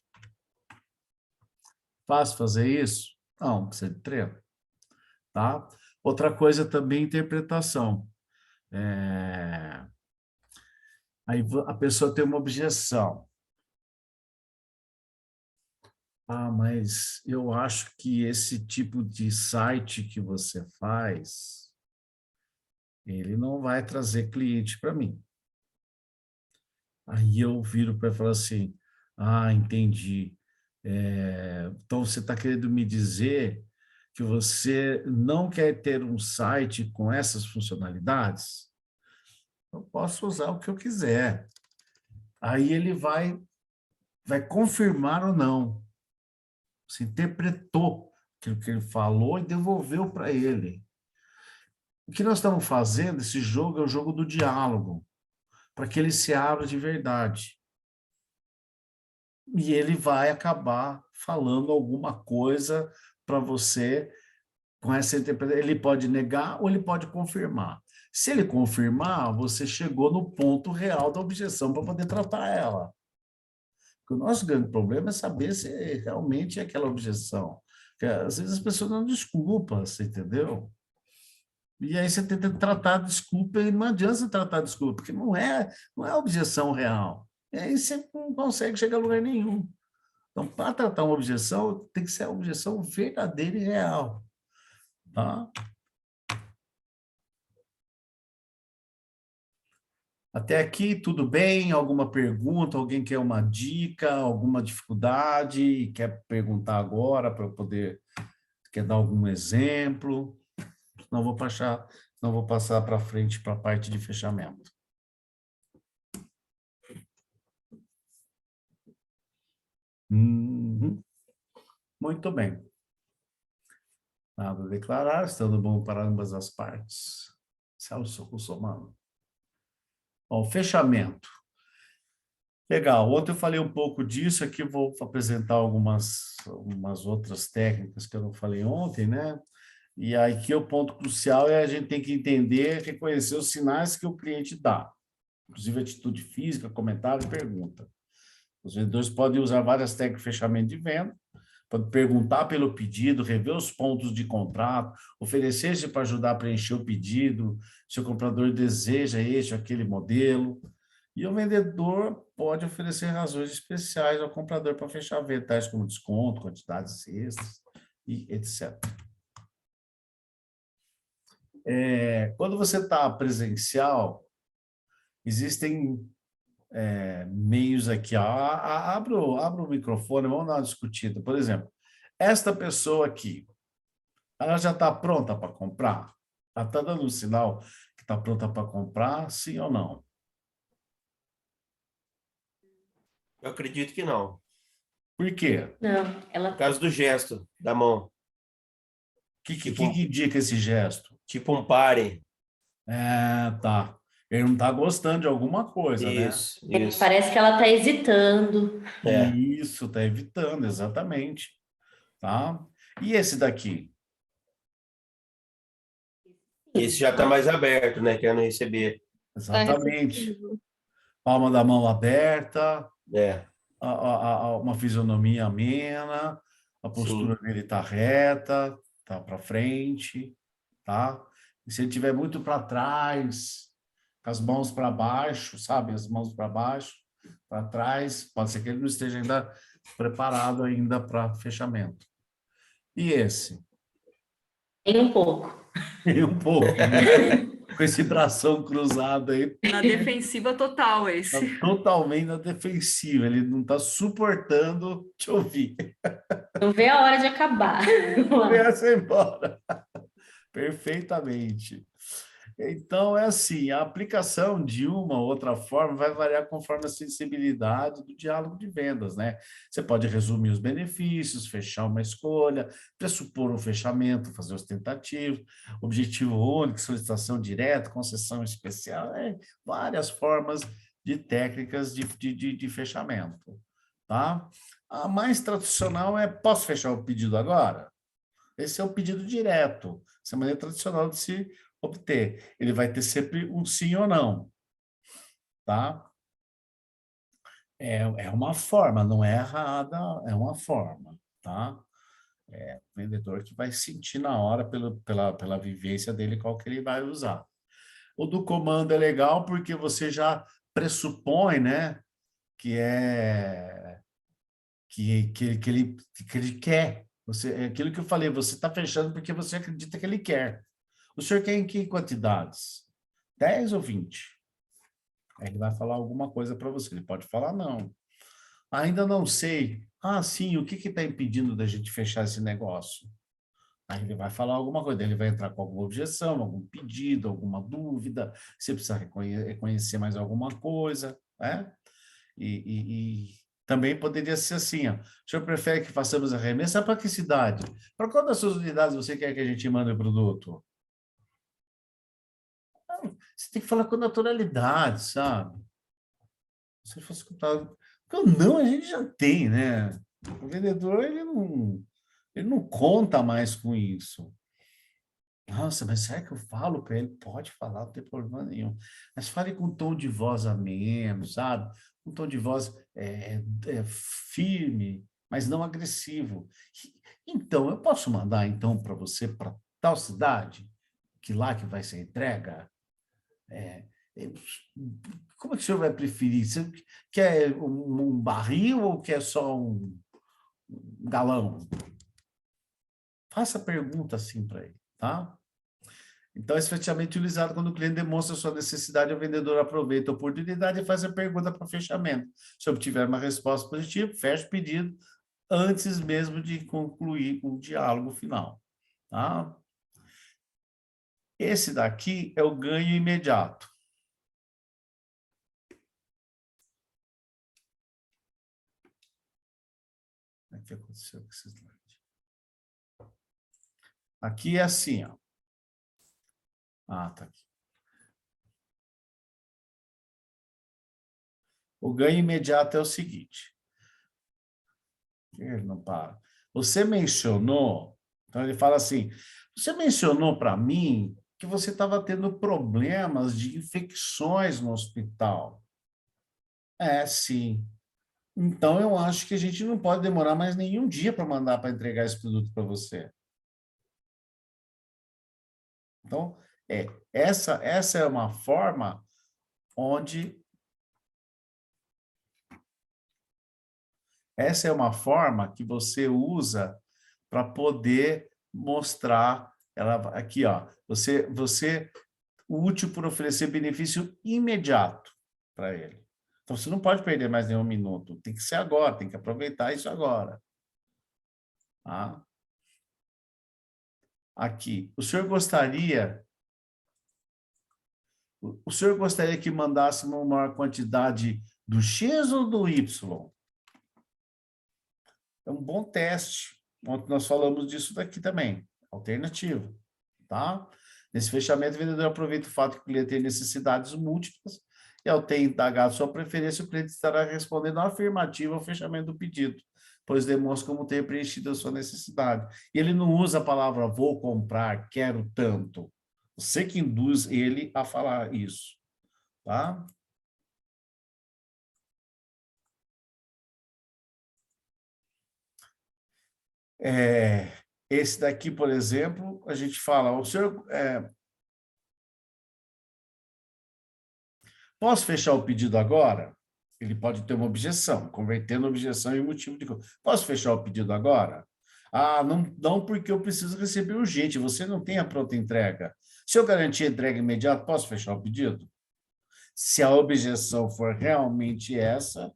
Fácil fazer isso? Não, precisa de treino. Tá? Outra coisa também, interpretação. Aí a pessoa tem uma objeção. Mas eu acho que esse tipo de site que você faz, ele não vai trazer cliente para mim. Aí eu viro para falar assim, entendi. Então você está querendo me dizer que você não quer ter um site com essas funcionalidades? Eu posso usar o que eu quiser. Aí ele vai confirmar ou não. Você interpretou aquilo que ele falou e devolveu para ele. O que nós estamos fazendo, esse jogo, é o jogo do diálogo, para que ele se abra de verdade. E ele vai acabar falando alguma coisa para você com essa interpretação. Ele pode negar ou ele pode confirmar. Se ele confirmar, você chegou no ponto real da objeção para poder tratar ela. Porque o nosso grande problema é saber se realmente é aquela objeção. Porque, às vezes as pessoas não desculpam, você entendeu? E aí você tenta tratar a desculpa e não adianta você tratar a desculpa, porque não é objeção real. E aí você não consegue chegar a lugar nenhum. Então, para tratar uma objeção, tem que ser a objeção verdadeira e real. Tá? Até aqui, tudo bem? Alguma pergunta? Alguém quer uma dica, alguma dificuldade? Quer perguntar agora para eu poder... Quer dar algum exemplo? Não vou passar para frente para a parte de fechamento. Muito bem. Nada a declarar, estando bom para ambas as partes. Celso Russomano. Bom, fechamento. Legal, ontem eu falei um pouco disso, aqui vou apresentar algumas outras técnicas que eu não falei ontem, né? E aqui o ponto crucial é a gente tem que entender, reconhecer os sinais que o cliente dá, inclusive atitude física, comentário e pergunta. Os vendedores podem usar várias técnicas de fechamento de venda, pode perguntar pelo pedido, rever os pontos de contrato, oferecer-se para ajudar a preencher o pedido, se o comprador deseja este ou aquele modelo. E o vendedor pode oferecer razões especiais ao comprador para fechar a venda, tais como desconto, quantidades extras e etc. Quando você está presencial, existem meios aqui. Ó. Abra o microfone, vamos dar uma discutida. Por exemplo, esta pessoa aqui, ela já está pronta para comprar? Ela está dando um sinal que está pronta para comprar, sim ou não? Eu acredito que não. Por quê? Não, ela Por causa do gesto da mão. O que Tipo, indica esse gesto? tipo um pare. Tá. Ele não está gostando de alguma coisa, né? Isso. parece que ela está hesitando. É. Isso, está evitando, exatamente. Tá? E esse daqui? Esse já está mais aberto, né? Querendo receber. Exatamente. Palma da mão aberta, É. uma fisionomia amena, a postura dele está reta, está para frente, tá? E se ele estiver muito para trás, com as mãos para baixo, sabe? As mãos para baixo, para trás, pode ser que ele não esteja ainda preparado ainda para fechamento. E esse? Tem um pouco. E um pouco, né? Com esse bração cruzado aí, Na defensiva total, tá esse. totalmente na defensiva, ele não está suportando te ouvir. Não vê a hora de acabar. Vai embora. Perfeitamente. Então, é assim, a aplicação de uma ou outra forma vai variar conforme a sensibilidade do diálogo de vendas, né? Você pode resumir os benefícios, fechar uma escolha, pressupor um fechamento, fazer os tentativos, objetivo único, solicitação direta, concessão especial, várias formas de técnicas de fechamento, tá? A mais tradicional é, posso fechar o pedido agora? Esse é o pedido direto, essa é a maneira tradicional de se obter. Ele vai ter sempre um sim ou não, tá? É uma forma, não é errada, é uma forma, tá? É o vendedor que vai sentir na hora, pela vivência dele, qual que ele vai usar. O do comando é legal porque você já pressupõe, né, que ele quer. É aquilo que eu falei, você está fechando porque você acredita que ele quer. O senhor quer em que quantidades? 10 ou 20? Aí ele vai falar alguma coisa para você. Ele pode falar não. Ainda não sei. Ah, sim, o que está impedindo da gente fechar esse negócio? Aí ele vai falar alguma coisa, ele vai entrar com alguma objeção, algum pedido, alguma dúvida, você precisa reconhecer mais alguma coisa, né? E também poderia ser assim, ó, o senhor prefere que façamos a remessa para que cidade? Para qual das suas unidades você quer que a gente mande o produto? Você tem que falar com naturalidade, sabe? Se fosse escutar... Porque não, a gente já tem, né? O vendedor, ele não conta mais com isso. Nossa, mas será que eu falo para ele? Pode falar, não tem problema nenhum. Mas fale com um tom de voz ameno, sabe? Um tom de voz firme, mas não agressivo. Então, eu posso mandar, então, para você, para tal cidade, que lá que vai ser entrega? Como é que o senhor vai preferir? Você quer um barril ou quer só um galão? Faça pergunta assim para ele, tá? Então, esse fechamento é utilizado quando o cliente demonstra sua necessidade, o vendedor aproveita a oportunidade e faz a pergunta para fechamento. Se obtiver uma resposta positiva, fecha o pedido antes mesmo de concluir o diálogo final, tá? Esse daqui é o ganho imediato. O que aconteceu com esse slide? Aqui é assim, ó. Ah, tá aqui. O ganho imediato é o seguinte. Ele não para. Você mencionou, então ele fala assim, você mencionou para mim que você estava tendo problemas de infecções no hospital. É, sim. Então, eu acho que a gente não pode demorar mais nenhum dia para mandar para entregar esse produto para você. Então, essa é uma forma onde... Essa é uma forma que você usa para poder mostrar, ela aqui, ó, você útil por oferecer benefício imediato para ele. Então, você não pode perder mais nenhum minuto, tem que ser agora, tem que aproveitar isso agora. Tá? Aqui, o senhor gostaria que mandasse uma maior quantidade do X ou do Y? É um bom teste. Ontem nós falamos disso daqui também. Alternativo. Tá? Nesse fechamento, o vendedor aproveita o fato que o cliente tem necessidades múltiplas e, ao ter indagado sua preferência, o cliente estará respondendo afirmativo ao fechamento do pedido, pois demonstra como ter preenchido a sua necessidade. E ele não usa a palavra vou comprar, quero tanto. Você que induz ele a falar isso. Tá? Esse daqui, por exemplo, a gente fala, o senhor... posso fechar o pedido agora? Ele pode ter uma objeção, convertendo a objeção em motivo de... Posso fechar o pedido agora? Ah, não porque eu preciso receber urgente, você não tem a pronta entrega. Se eu garantir a entrega imediata, posso fechar o pedido? Se a objeção for realmente essa,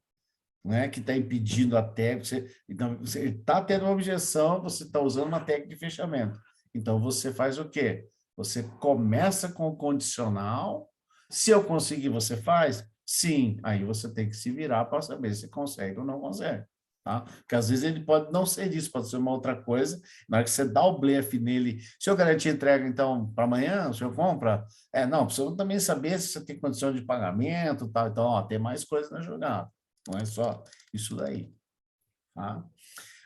né, que está impedindo a técnica, então você está tendo uma objeção, você está usando uma técnica de fechamento. Então você faz o quê? Você começa com o condicional, se eu conseguir, você faz? Sim, aí você tem que se virar para saber se consegue ou não consegue. Tá? Porque às vezes ele pode não ser isso, pode ser uma outra coisa. Na hora que você dá o blefe nele, se eu garantir entrega, então, para amanhã, o senhor compra? Não, precisa também saber se você tem condição de pagamento, tal. Então, ó, tem mais coisa na jogada. Não é só isso daí. Tá?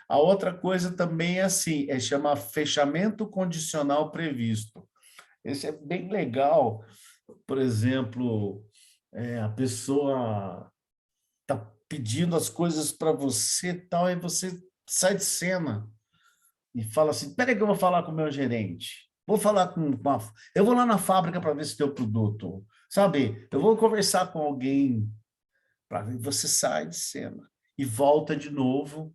A outra coisa também é assim, chama fechamento condicional previsto. Esse é bem legal. Por exemplo, a pessoa está pedindo as coisas para você tal, e você sai de cena e fala assim, peraí que eu vou falar com o meu gerente. Vou falar eu vou lá na fábrica para ver se tem o produto. Sabe, eu vou conversar com alguém. Você sai de cena e volta de novo,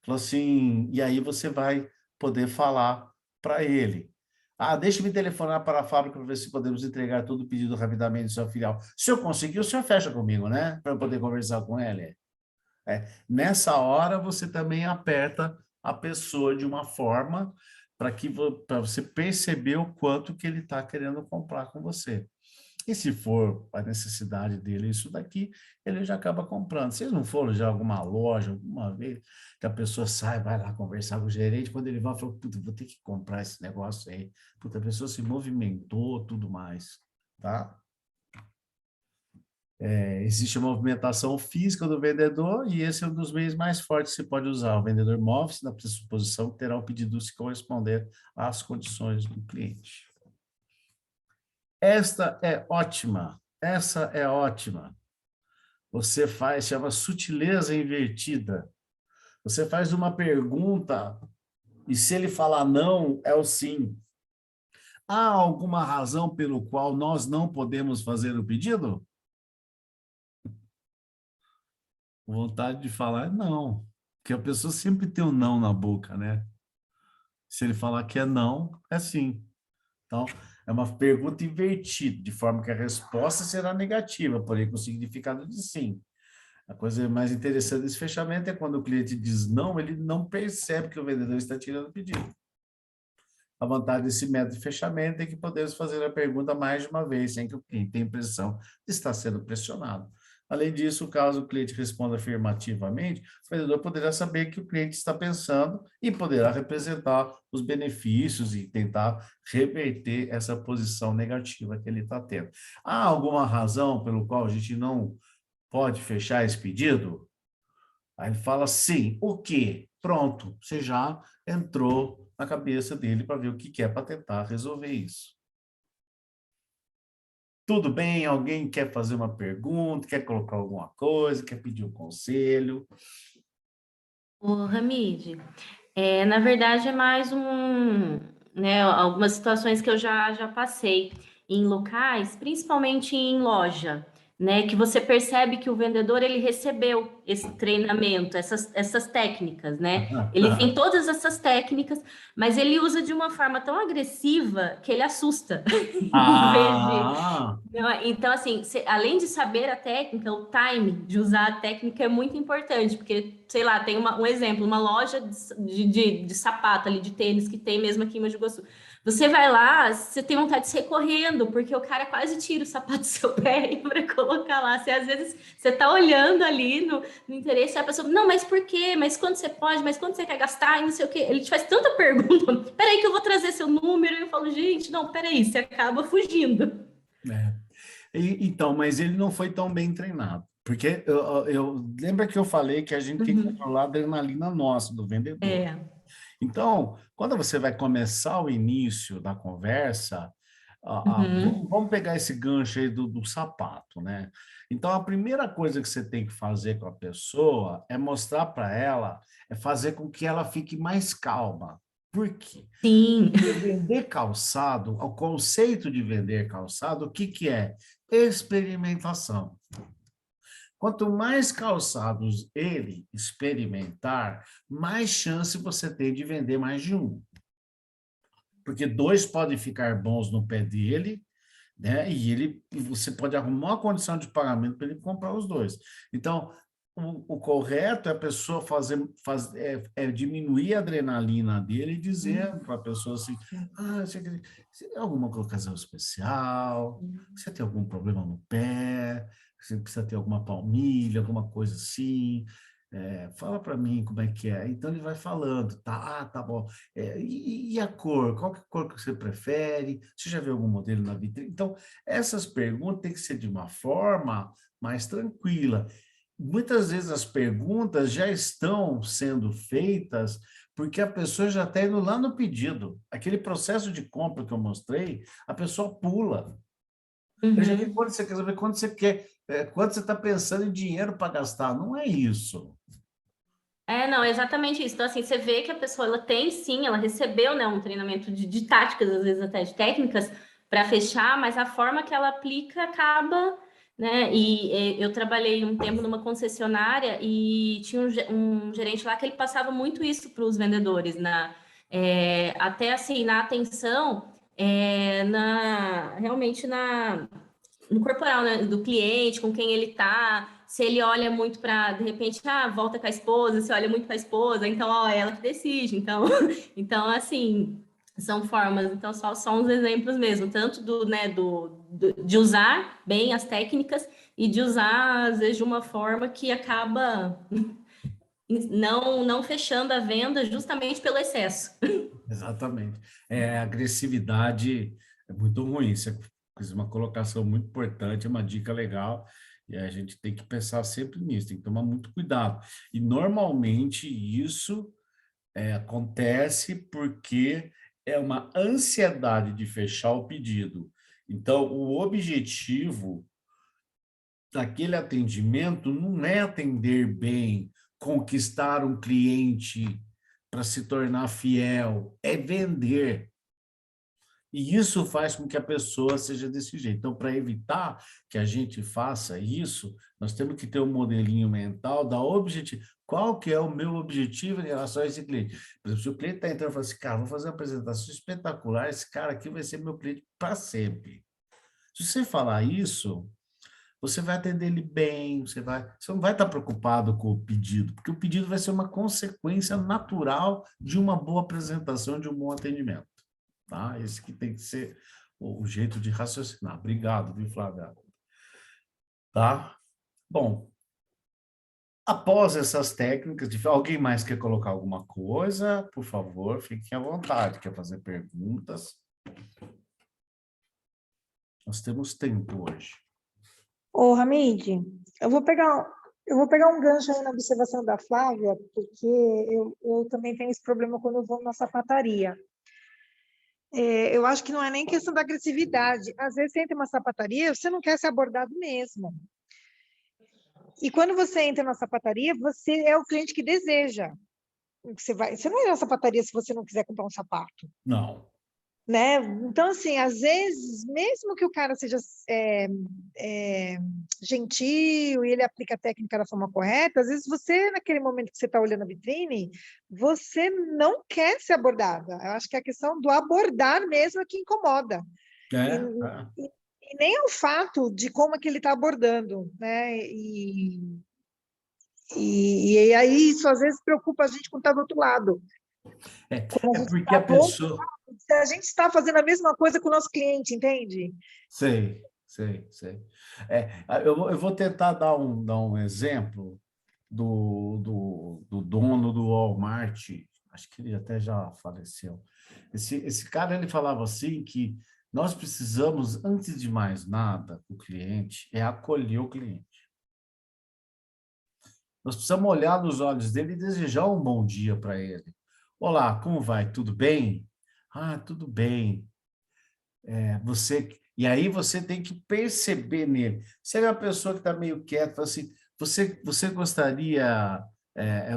fala assim, e aí você vai poder falar para ele. Ah, deixa-me telefonar para a fábrica para ver se podemos entregar todo o pedido rapidamente do seu filial. Se eu conseguir, o senhor fecha comigo, né? Para eu poder conversar com ele. Nessa hora, você também aperta a pessoa de uma forma para você perceber o quanto que ele está querendo comprar com você. E se for a necessidade dele isso daqui, ele já acaba comprando. Vocês não foram já a alguma loja, alguma vez, que a pessoa sai, vai lá conversar com o gerente, quando ele vai, fala, puta, vou ter que comprar esse negócio aí. Puta, a pessoa se movimentou, tudo mais, tá? Existe a movimentação física do vendedor e esse é um dos meios mais fortes que se pode usar. O vendedor move-se na pressuposição que terá o pedido se corresponder às condições do cliente. Esta é ótima. Essa é ótima. Você faz, chama sutileza invertida. Você faz uma pergunta e se ele falar não, é o sim. Há alguma razão pelo qual nós não podemos fazer o pedido? Vontade de falar não, porque a pessoa sempre tem um não na boca, né? Se ele falar que é não, é sim. Então, é uma pergunta invertida, de forma que a resposta será negativa, porém com significado de sim. A coisa mais interessante desse fechamento é quando o cliente diz não, ele não percebe que o vendedor está tirando o pedido. A vantagem desse método de fechamento é que podemos fazer a pergunta mais de uma vez, sem que o cliente tenha a impressão de estar sendo pressionado. Além disso, caso o cliente responda afirmativamente, o vendedor poderá saber que o cliente está pensando e poderá representar os benefícios e tentar reverter essa posição negativa que ele está tendo. Há alguma razão pelo qual a gente não pode fechar esse pedido? Aí ele fala sim. O quê? Pronto, você já entrou na cabeça dele para ver o que é para tentar resolver isso. Tudo bem? Alguém quer fazer uma pergunta, quer colocar alguma coisa, quer pedir um conselho? Ô, Ramide, na verdade é mais né, algumas situações que eu já passei em locais, principalmente em loja, né, que você percebe que o vendedor ele recebeu esse treinamento, essas técnicas, né? Ele tem todas essas técnicas, mas ele usa de uma forma tão agressiva que ele assusta. Em vez de Ah, não, então, assim, além de saber a técnica, o time de usar a técnica é muito importante, porque, sei lá, tem um exemplo, uma loja de sapato ali, de tênis, que tem mesmo aqui em Mogi Guaçu. Você vai lá, você tem vontade de sair correndo, porque o cara quase tira o sapato do seu pé para colocar lá. Você, às vezes, você tá olhando ali no interesse, a pessoa, não, mas por quê? Mas quando você pode? Mas quando você quer gastar? E não sei o quê. Ele te faz tanta pergunta. Peraí que eu vou trazer seu número. E eu falo, gente, não, peraí, você acaba fugindo. é. Então, mas ele não foi tão bem treinado. Porque lembra que eu falei que a gente tem que Uhum. controlar a adrenalina nossa, do vendedor. É. Então, quando você vai começar o início da conversa, Uhum. vamos pegar esse gancho aí do sapato, né? Então, a primeira coisa que você tem que fazer com a pessoa é mostrar para ela, é fazer com que ela fique mais calma. Por quê? Sim. Porque vender calçado, o conceito de vender calçado, o que que é? Experimentação. Quanto mais calçados ele experimentar, mais chance você tem de vender mais de um. Porque dois podem ficar bons no pé dele, né? E você pode arrumar uma condição de pagamento para ele comprar os dois. Então, o correto é a pessoa diminuir a adrenalina dele e dizer para a pessoa assim, você tem alguma ocasião especial? Você tem algum problema no pé? Você precisa ter alguma palmilha, alguma coisa assim? Fala para mim como é que é. Então ele vai falando, tá bom. E a cor? Qual que é a cor que você prefere? Você já viu algum modelo na vitrine? Então, essas perguntas têm que ser de uma forma mais tranquila. Muitas vezes as perguntas já estão sendo feitas porque a pessoa já está indo lá no pedido. Aquele processo de compra que eu mostrei, a pessoa pula. Eu já vi Uhum. quando você quer saber quanto você quer, quanto você está pensando em dinheiro para gastar. Não é isso. Não, é exatamente isso. Então, assim, você vê que a pessoa, ela tem sim, ela recebeu, né, um treinamento de táticas, às vezes até de técnicas, para fechar, mas a forma que ela aplica acaba, né? E eu trabalhei um tempo numa concessionária e tinha um gerente lá que ele passava muito isso para os vendedores, até assim, na atenção, realmente no corporal, né, do cliente, com quem ele tá, se ele olha muito para, de repente, volta com a esposa, se olha muito para a esposa, então, ó, é ela que decide. Então, então assim, são formas, então, só uns exemplos mesmo, tanto de usar bem as técnicas e de usar, às vezes, de uma forma que acaba não fechando a venda justamente pelo excesso. Exatamente. A agressividade é muito ruim. Isso é uma colocação muito importante, é uma dica legal. E a gente tem que pensar sempre nisso, tem que tomar muito cuidado. E normalmente isso acontece porque é uma ansiedade de fechar o pedido. Então, o objetivo daquele atendimento não é atender bem, conquistar um cliente para se tornar fiel, é vender. E isso faz com que a pessoa seja desse jeito. Então, para evitar que a gente faça isso, nós temos que ter um modelinho mental da objetivo. Qual que é o meu objetivo em relação a esse cliente? Por exemplo, se o cliente está entrando e fala assim, cara, vou fazer uma apresentação espetacular, esse cara aqui vai ser meu cliente para sempre. Se você falar isso, você vai atender ele bem, você não vai estar preocupado com o pedido, porque o pedido vai ser uma consequência natural de uma boa apresentação, de um bom atendimento. Tá? Esse que tem que ser o jeito de raciocinar. Obrigado, viu, Flávia? Tá? Bom, após essas técnicas, alguém mais quer colocar alguma coisa? Por favor, fiquem à vontade. Quer fazer perguntas? Nós temos tempo hoje. Ô, Hamid, eu vou pegar um gancho aí na observação da Flávia, porque eu também tenho esse problema quando eu vou na sapataria. Eu acho que não é nem questão da agressividade. Às vezes você entra em uma sapataria, você não quer ser abordado mesmo. E quando você entra na sapataria, você é o cliente que deseja. Você não vai na sapataria se você não quiser comprar um sapato, Não. né? Então, assim, às vezes, mesmo que o cara seja gentil e ele aplica a técnica da forma correta, às vezes você, naquele momento que você está olhando a vitrine, você não quer ser abordada. Eu acho que a questão do abordar mesmo é que incomoda. É, E nem é o fato de como é que ele está abordando, né? E aí isso às vezes preocupa a gente quando está do outro lado. Quando a gente porque está a do outro pessoa... lado, se a gente está fazendo a mesma coisa com o nosso cliente, entende? Sei. Eu vou tentar dar um exemplo do dono do Walmart, acho que ele até já faleceu. Esse cara, ele falava assim que nós precisamos, antes de mais nada, o cliente, acolher o cliente. Nós precisamos olhar nos olhos dele e desejar um bom dia para ele. Olá, como vai? Tudo bem? Ah, tudo bem. E aí você tem que perceber nele. Se é uma pessoa que está meio quieta, fala assim, você gostaria,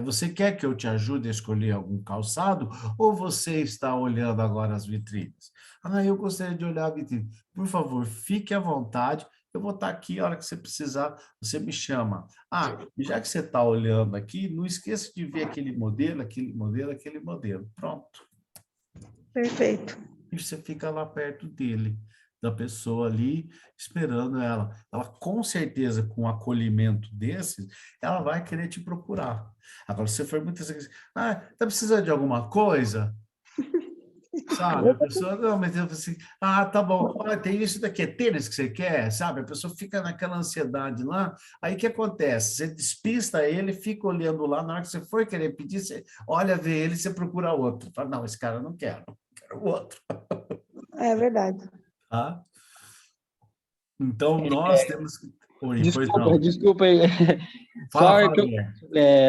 você quer que eu te ajude a escolher algum calçado ou você está olhando agora as vitrines? Ah, eu gostaria de olhar a vitrine. Por favor, fique à vontade, eu vou estar aqui, a hora que você precisar, você me chama. Ah, e já que você está olhando aqui, não esqueça de ver aquele modelo, aquele modelo, aquele modelo. Pronto. Perfeito. E você fica lá perto dele, da pessoa ali, esperando ela. Ela, com certeza, com um acolhimento desses, ela vai querer te procurar. Agora, se você for muitas vezes, tá precisando de alguma coisa? Sabe? A pessoa, não, mas eu assim, tá bom, tem isso daqui, é tênis que você quer, sabe? A pessoa fica naquela ansiedade lá, aí o que acontece? Você despista ele, fica olhando lá, na hora que você for querer pedir, você olha, vê ele, você procura outro. Fala, não, esse cara eu não quero o outro. É verdade. Tá? Então, nós temos que... Oi, pois não. Desculpa aí. Fala,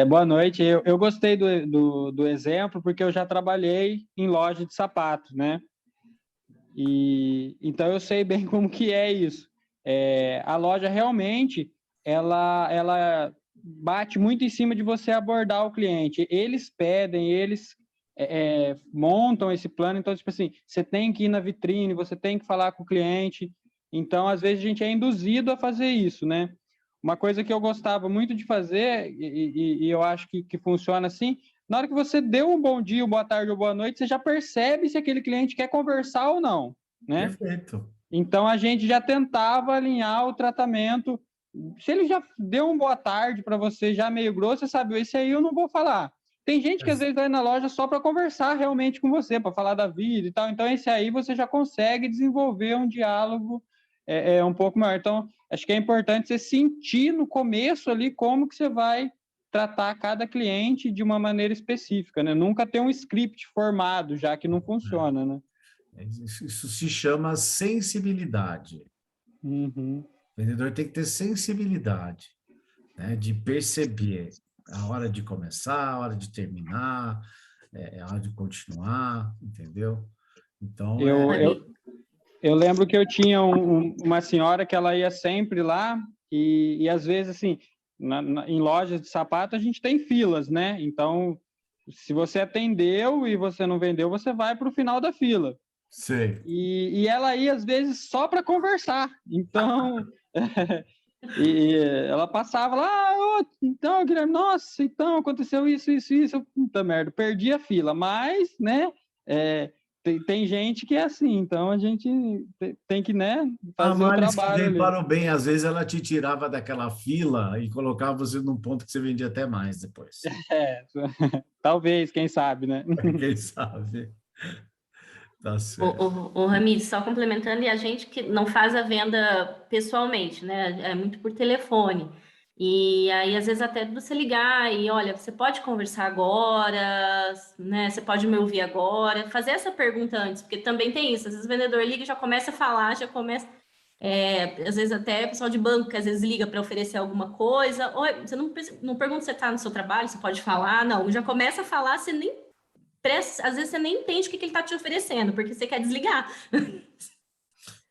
Boa noite. Eu gostei do exemplo, porque eu já trabalhei em loja de sapatos, né? E então eu sei bem como que é isso. A loja realmente, ela bate muito em cima de você abordar o cliente. Eles pedem, eles montam esse plano. Então, tipo assim, você tem que ir na vitrine, você tem que falar com o cliente. Então, às vezes, a gente é induzido a fazer isso, né? Uma coisa que eu gostava muito de fazer, e eu acho que funciona assim, na hora que você deu um bom dia, boa tarde ou boa noite, você já percebe se aquele cliente quer conversar ou não, né? Perfeito. Então, a gente já tentava alinhar o tratamento. Se ele já deu um boa tarde para você, já meio grosso, você sabe, esse aí eu não vou falar. Tem gente que às vezes vai na loja só para conversar realmente com você, para falar da vida e tal. Então, esse aí você já consegue desenvolver um diálogo um pouco maior. Então, acho que é importante você sentir no começo ali como que você vai tratar cada cliente de uma maneira específica, né? Nunca ter um script formado, já que não funciona, né? Isso se chama sensibilidade. Uhum. O vendedor tem que ter sensibilidade, né, de perceber a hora de começar, a hora de terminar, a hora de continuar, entendeu? Então, Eu lembro que eu tinha uma senhora que ela ia sempre lá e às vezes, assim, em lojas de sapato a gente tem filas, né? Então, se você atendeu e você não vendeu, você vai para o final da fila. sei. E ela ia, às vezes, só para conversar. Então, e ela passava lá, então, Guilherme, nossa, então, aconteceu isso. Puta merda, perdi a fila. Mas, né, tem gente que é assim, então a gente tem que, né, fazer o Males que trabalho vem ali. para o bem, às vezes ela te tirava daquela fila e colocava você num ponto que você vendia até mais depois. Talvez, quem sabe, né? Quem sabe? Tá certo. O Ramires, só complementando, e a gente que não faz a venda pessoalmente, né? É muito por telefone. E aí, às vezes, até você ligar e, olha, você pode conversar agora, né? Você pode me ouvir agora. Fazer essa pergunta antes, porque também tem isso. Às vezes o vendedor liga e já começa a falar, já começa... às vezes até pessoal de banco que às vezes liga para oferecer alguma coisa. Oi, você não pergunta se você está no seu trabalho, você pode falar. Não, já começa a falar, você nem às vezes você nem entende o que ele está te oferecendo, porque você quer desligar.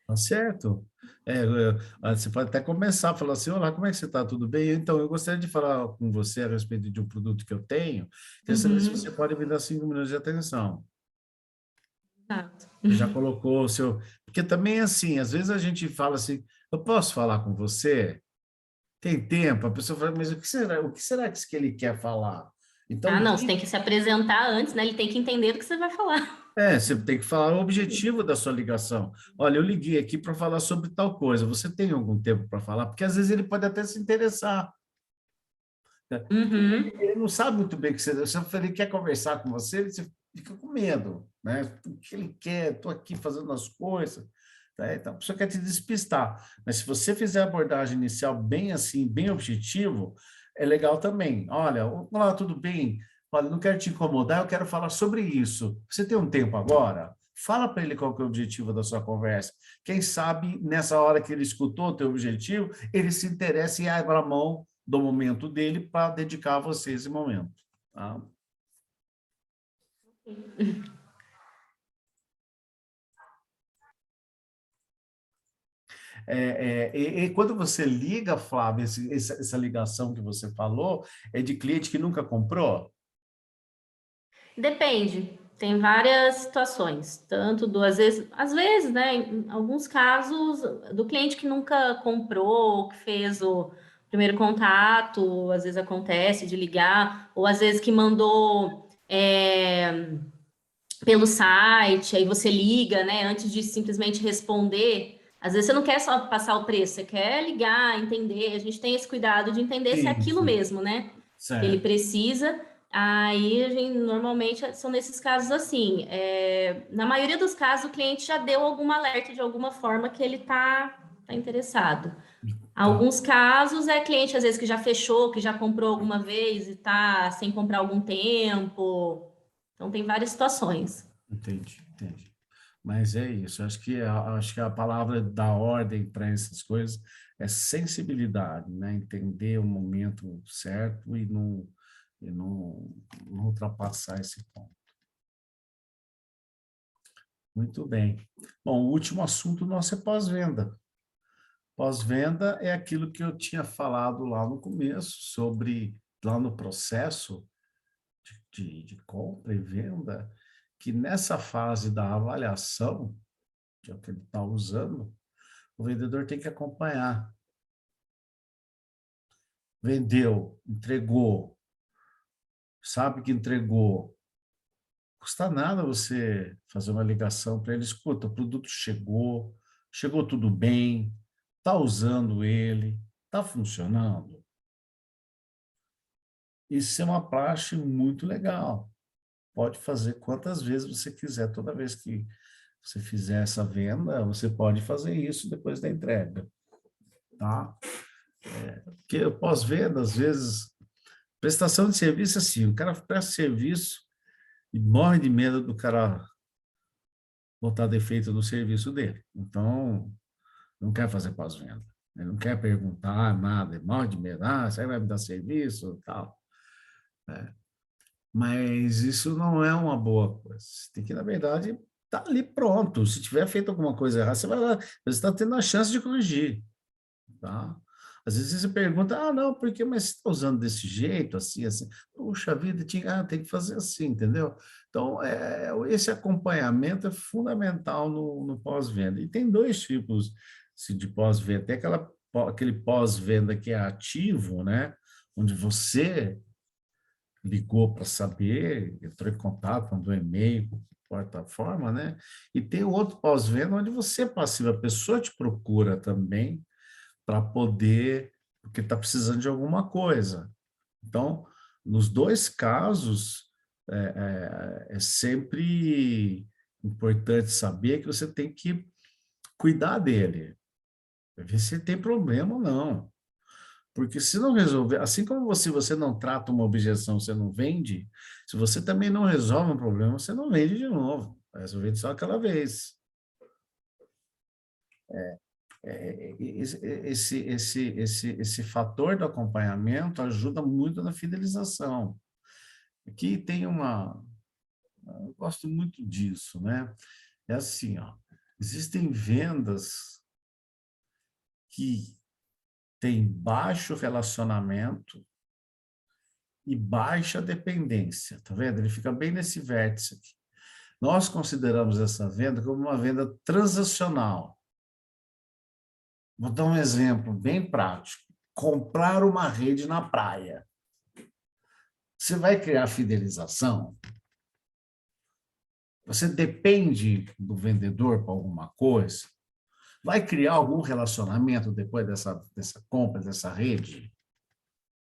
Tá certo. Você pode até começar a falar assim, olá, como é que você está? Tudo bem? Então, eu gostaria de falar com você a respeito de um produto que eu tenho. Queria saber se você pode me dar 5 minutos de atenção. Exato. Você já colocou o seu... Porque também, assim, às vezes a gente fala assim, eu posso falar com você? Tem tempo? A pessoa fala, mas o que será que ele quer falar? Então, Não, você tem que se apresentar antes, né? Ele tem que entender do que você vai falar. você tem que falar o objetivo da sua ligação. Olha, eu liguei aqui para falar sobre tal coisa. Você tem algum tempo para falar? Porque às vezes ele pode até se interessar. Uhum. Ele não sabe muito bem o que você... Se ele quer conversar com você, ele fica com medo, né? O que ele quer? Estou aqui fazendo as coisas. Tá? Então, a pessoa quer te despistar. Mas se você fizer a abordagem inicial bem assim, bem objetivo, é legal também. Olha, olá, tudo bem? Olha, não quero te incomodar, eu quero falar sobre isso. Você tem um tempo agora? Fala para ele qual que é o objetivo da sua conversa. Quem sabe, nessa hora que ele escutou o teu objetivo, ele se interessa e abra a mão do momento dele para dedicar a você esse momento. Tá? E quando você liga, Flávia, essa ligação que você falou, é de cliente que nunca comprou? Depende, tem várias situações, tanto às vezes, né, em alguns casos, do cliente que nunca comprou, que fez o primeiro contato, às vezes acontece de ligar, ou às vezes que mandou pelo site, aí você liga, né, antes de simplesmente responder. Às vezes você não quer só passar o preço, você quer ligar, entender, a gente tem esse cuidado de entender se é aquilo Sim. mesmo, né, que ele Certo. precisa. Aí, a gente, normalmente, são nesses casos assim. Na maioria dos casos, o cliente já deu algum alerta de alguma forma que ele tá interessado. Tá, Alguns casos é cliente, às vezes, que já fechou, que já comprou alguma vez e tá sem comprar algum tempo. Então, tem várias situações. entendi. Mas é isso, acho que a palavra da ordem para essas coisas é sensibilidade, né? Entender o momento certo e não ultrapassar esse ponto. Muito bem. Bom, o último assunto nosso é pós-venda. Pós-venda é aquilo que eu tinha falado lá no começo, lá no processo de compra e venda, que nessa fase da avaliação, que é o que ele está usando, o vendedor tem que acompanhar. Vendeu, entregou, sabe que entregou. Não custa nada você fazer uma ligação para ele, escuta, o produto chegou tudo bem, está usando ele, está funcionando. Isso é uma praxe muito legal. Pode fazer quantas vezes você quiser, toda vez que você fizer essa venda, você pode fazer isso depois da entrega, tá? Porque o pós-venda, às vezes, prestação de serviço, assim, o cara presta serviço e morre de medo do cara botar defeito no serviço dele. Então, não quer fazer pós-venda. Ele não quer perguntar nada, ele morre de medo, você vai me dar serviço, tal. Mas isso não é uma boa coisa. Você tem que, na verdade, estar ali pronto. Se tiver feito alguma coisa errada, você vai lá, você está tendo a chance de corrigir, tá? Às vezes você pergunta, não, por que, mas você está usando desse jeito, assim, assim? Puxa vida, tem que fazer assim, entendeu? Então, esse acompanhamento é fundamental no pós-venda. E tem dois tipos de pós-venda. Tem aquele pós-venda que é ativo, né? Onde você ligou para saber, entrou em contato, mandou e-mail, plataforma, né? E tem o outro pós-venda onde você é passivo, a pessoa te procura também para poder, porque está precisando de alguma coisa. Então, nos dois casos, é sempre importante saber que você tem que cuidar dele, ver se tem problema ou não. Porque se não resolver, assim como se você não trata uma objeção, você não vende, se você também não resolve um problema, você não vende de novo. Você vende só aquela vez. Esse fator do acompanhamento ajuda muito na fidelização. Aqui tem eu gosto muito disso, né? É assim, ó, existem vendas que têm baixo relacionamento e baixa dependência, tá vendo? Ele fica bem nesse vértice aqui. Nós consideramos essa venda como uma venda transacional. Vou dar um exemplo bem prático. Comprar uma rede na praia. Você vai criar fidelização? Você depende do vendedor para alguma coisa? Vai criar algum relacionamento depois dessa compra, dessa rede?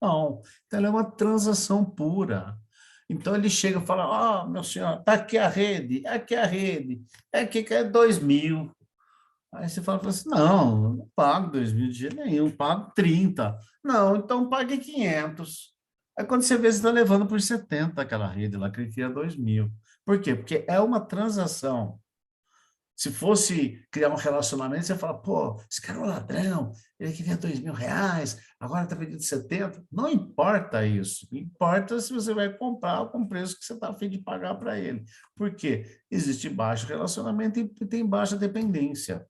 Não. Então, ela é uma transação pura. Então, ele chega e fala, meu senhor, está aqui a rede, é aqui que é 2.000. Aí você fala assim, não pago 2.000 de jeito nenhum, pago 30. Não, então pague 500. Aí quando você vê, você está levando por 70 aquela rede lá, que ele queria 2.000. Por quê? Porque é uma transação. Se fosse criar um relacionamento, você fala, pô, esse cara é um ladrão, ele queria 2.000 reais, agora está pedindo 70. Não importa isso. Importa se você vai comprar com o preço que você está a fim de pagar para ele. Por quê? Existe baixo relacionamento e tem baixa dependência.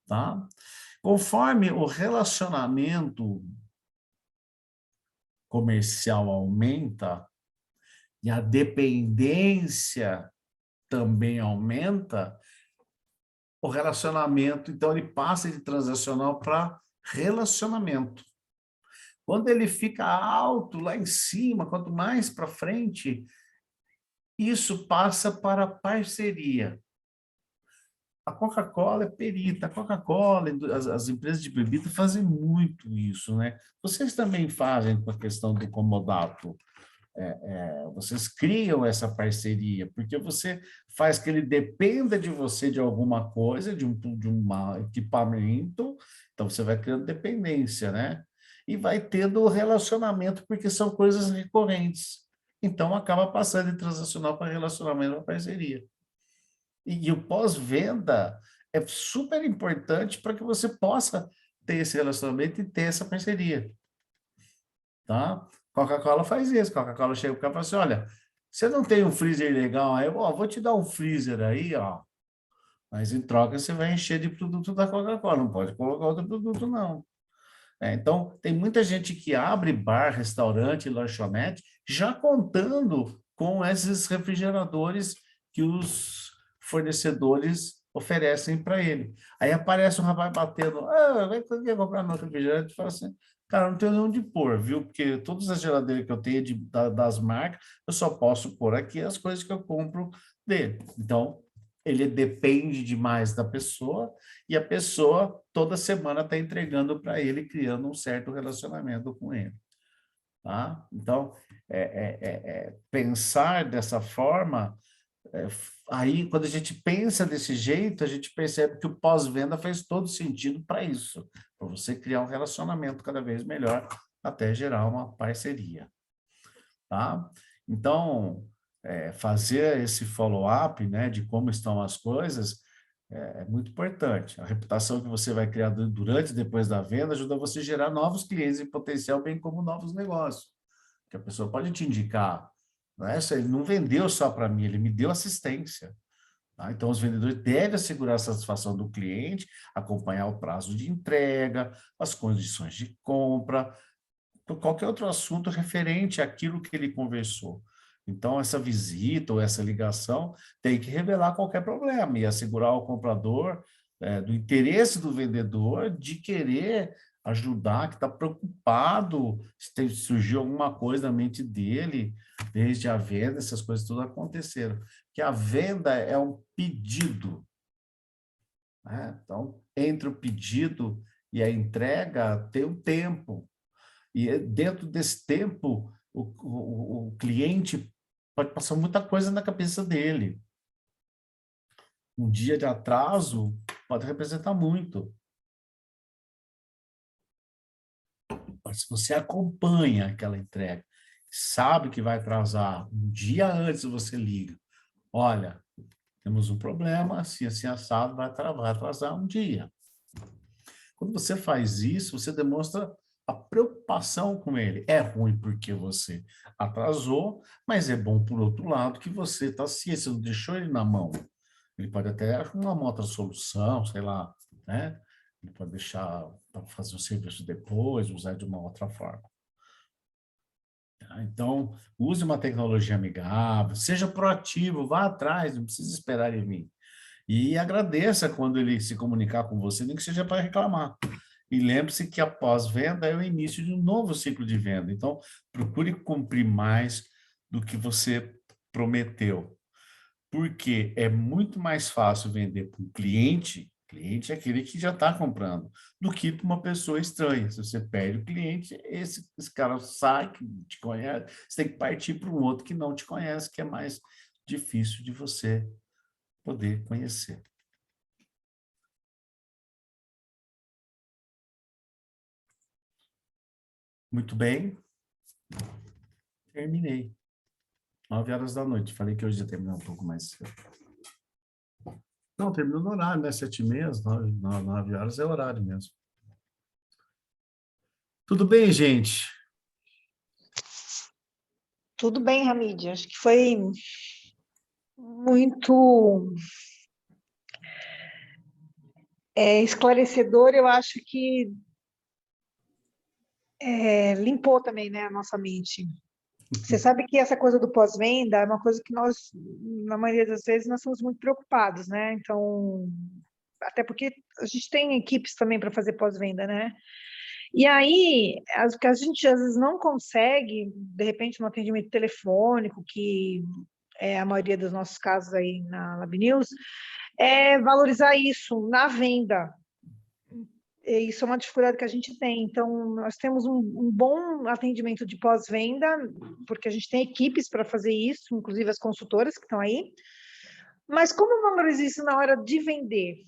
Tá? Conforme o relacionamento comercial aumenta e a dependência também aumenta, o relacionamento, então ele passa de transacional para relacionamento. Quando ele fica alto lá em cima, quanto mais para frente, isso passa para parceria. A Coca-Cola é perita, a Coca-Cola, as empresas de bebida fazem muito isso, né? Vocês também fazem com a questão do comodato. Vocês criam essa parceria, porque você faz que ele dependa de você de alguma coisa, de um equipamento, então você vai criando dependência, né? E vai tendo relacionamento, porque são coisas recorrentes. Então, acaba passando de transacional para relacionamento para parceria. E o pós-venda é super importante para que você possa ter esse relacionamento e ter essa parceria. Tá? Coca-Cola faz isso. Coca-Cola chega para o cara e fala assim, olha, você não tem um freezer legal aí? Vou te dar um freezer aí, ó. Mas em troca você vai encher de produto da Coca-Cola. Não pode colocar outro produto, não. Então, tem muita gente que abre bar, restaurante, lanchonete, já contando com esses refrigeradores que os fornecedores oferecem para ele. Aí aparece um rapaz batendo, vai comprar meu refrigerante, e fala assim, cara, não tenho onde pôr, viu? Porque todas as geladeiras que eu tenho das marcas, eu só posso pôr aqui as coisas que eu compro dele. Então, ele depende demais da pessoa e a pessoa toda semana está entregando para ele, criando um certo relacionamento com ele. Tá? Então, pensar dessa forma, aí quando a gente pensa desse jeito, a gente percebe que o pós-venda faz todo sentido para isso, para você criar um relacionamento cada vez melhor, até gerar uma parceria. Tá? Então, fazer esse follow-up, né, de como estão as coisas, é muito importante. A reputação que você vai criar durante e depois da venda ajuda você a gerar novos clientes em potencial, bem como novos negócios. Que a pessoa pode te indicar, né? Ele não vendeu só para mim, ele me deu assistência. Tá? Então, os vendedores devem assegurar a satisfação do cliente, acompanhar o prazo de entrega, as condições de compra, qualquer outro assunto referente àquilo que ele conversou. Então, essa visita ou essa ligação tem que revelar qualquer problema e assegurar ao comprador do interesse do vendedor de querer ajudar, que está preocupado se surgiu alguma coisa na mente dele, desde a venda, essas coisas tudo aconteceram. Que a venda é um pedido. Né? Então, entre o pedido e a entrega tem um tempo. E dentro desse tempo, o cliente pode passar muita coisa na cabeça dele. Um dia de atraso pode representar muito. Agora, se você acompanha aquela entrega, sabe que vai atrasar, um dia antes você liga, olha, temos um problema, assim assado, vai atrasar um dia. Quando você faz isso, você demonstra a preocupação com ele. É ruim porque você atrasou, mas é bom, por outro lado, que você está ciente, você não deixou ele na mão. Ele pode até arrumar uma outra solução, sei lá, né? Ele pode deixar para fazer o serviço depois, usar de uma outra forma. Então, use uma tecnologia amigável, seja proativo, vá atrás, não precisa esperar ele vir. E agradeça quando ele se comunicar com você, nem que seja para reclamar. E lembre-se que a pós-venda é o início de um novo ciclo de venda. Então, procure cumprir mais do que você prometeu. Porque é muito mais fácil vender para um cliente é aquele que já está comprando, do que para uma pessoa estranha. Se você perde o cliente, esse cara sai, que te conhece, você tem que partir para um outro que não te conhece, que é mais difícil de você poder conhecer. Muito bem. Terminei. 9h da noite. Falei que hoje ia terminar um pouco mais cedo. Não, terminou no horário, né? 7h30, 9h é horário mesmo. Tudo bem, gente? Tudo bem, Hamid. Acho que foi muito esclarecedor. Eu acho que limpou também, né, a nossa mente. Você sabe que essa coisa do pós-venda é uma coisa que nós, na maioria das vezes, nós somos muito preocupados, né? Então, até porque a gente tem equipes também para fazer pós-venda, né? E aí, o que a gente às vezes não consegue, de repente, no atendimento telefônico, que é a maioria dos nossos casos aí na Lab News, é valorizar isso na venda. Isso é uma dificuldade que a gente tem. Então, nós temos um bom atendimento de pós-venda, porque a gente tem equipes para fazer isso, inclusive as consultoras que estão aí. Mas como valorizar isso na hora de vender?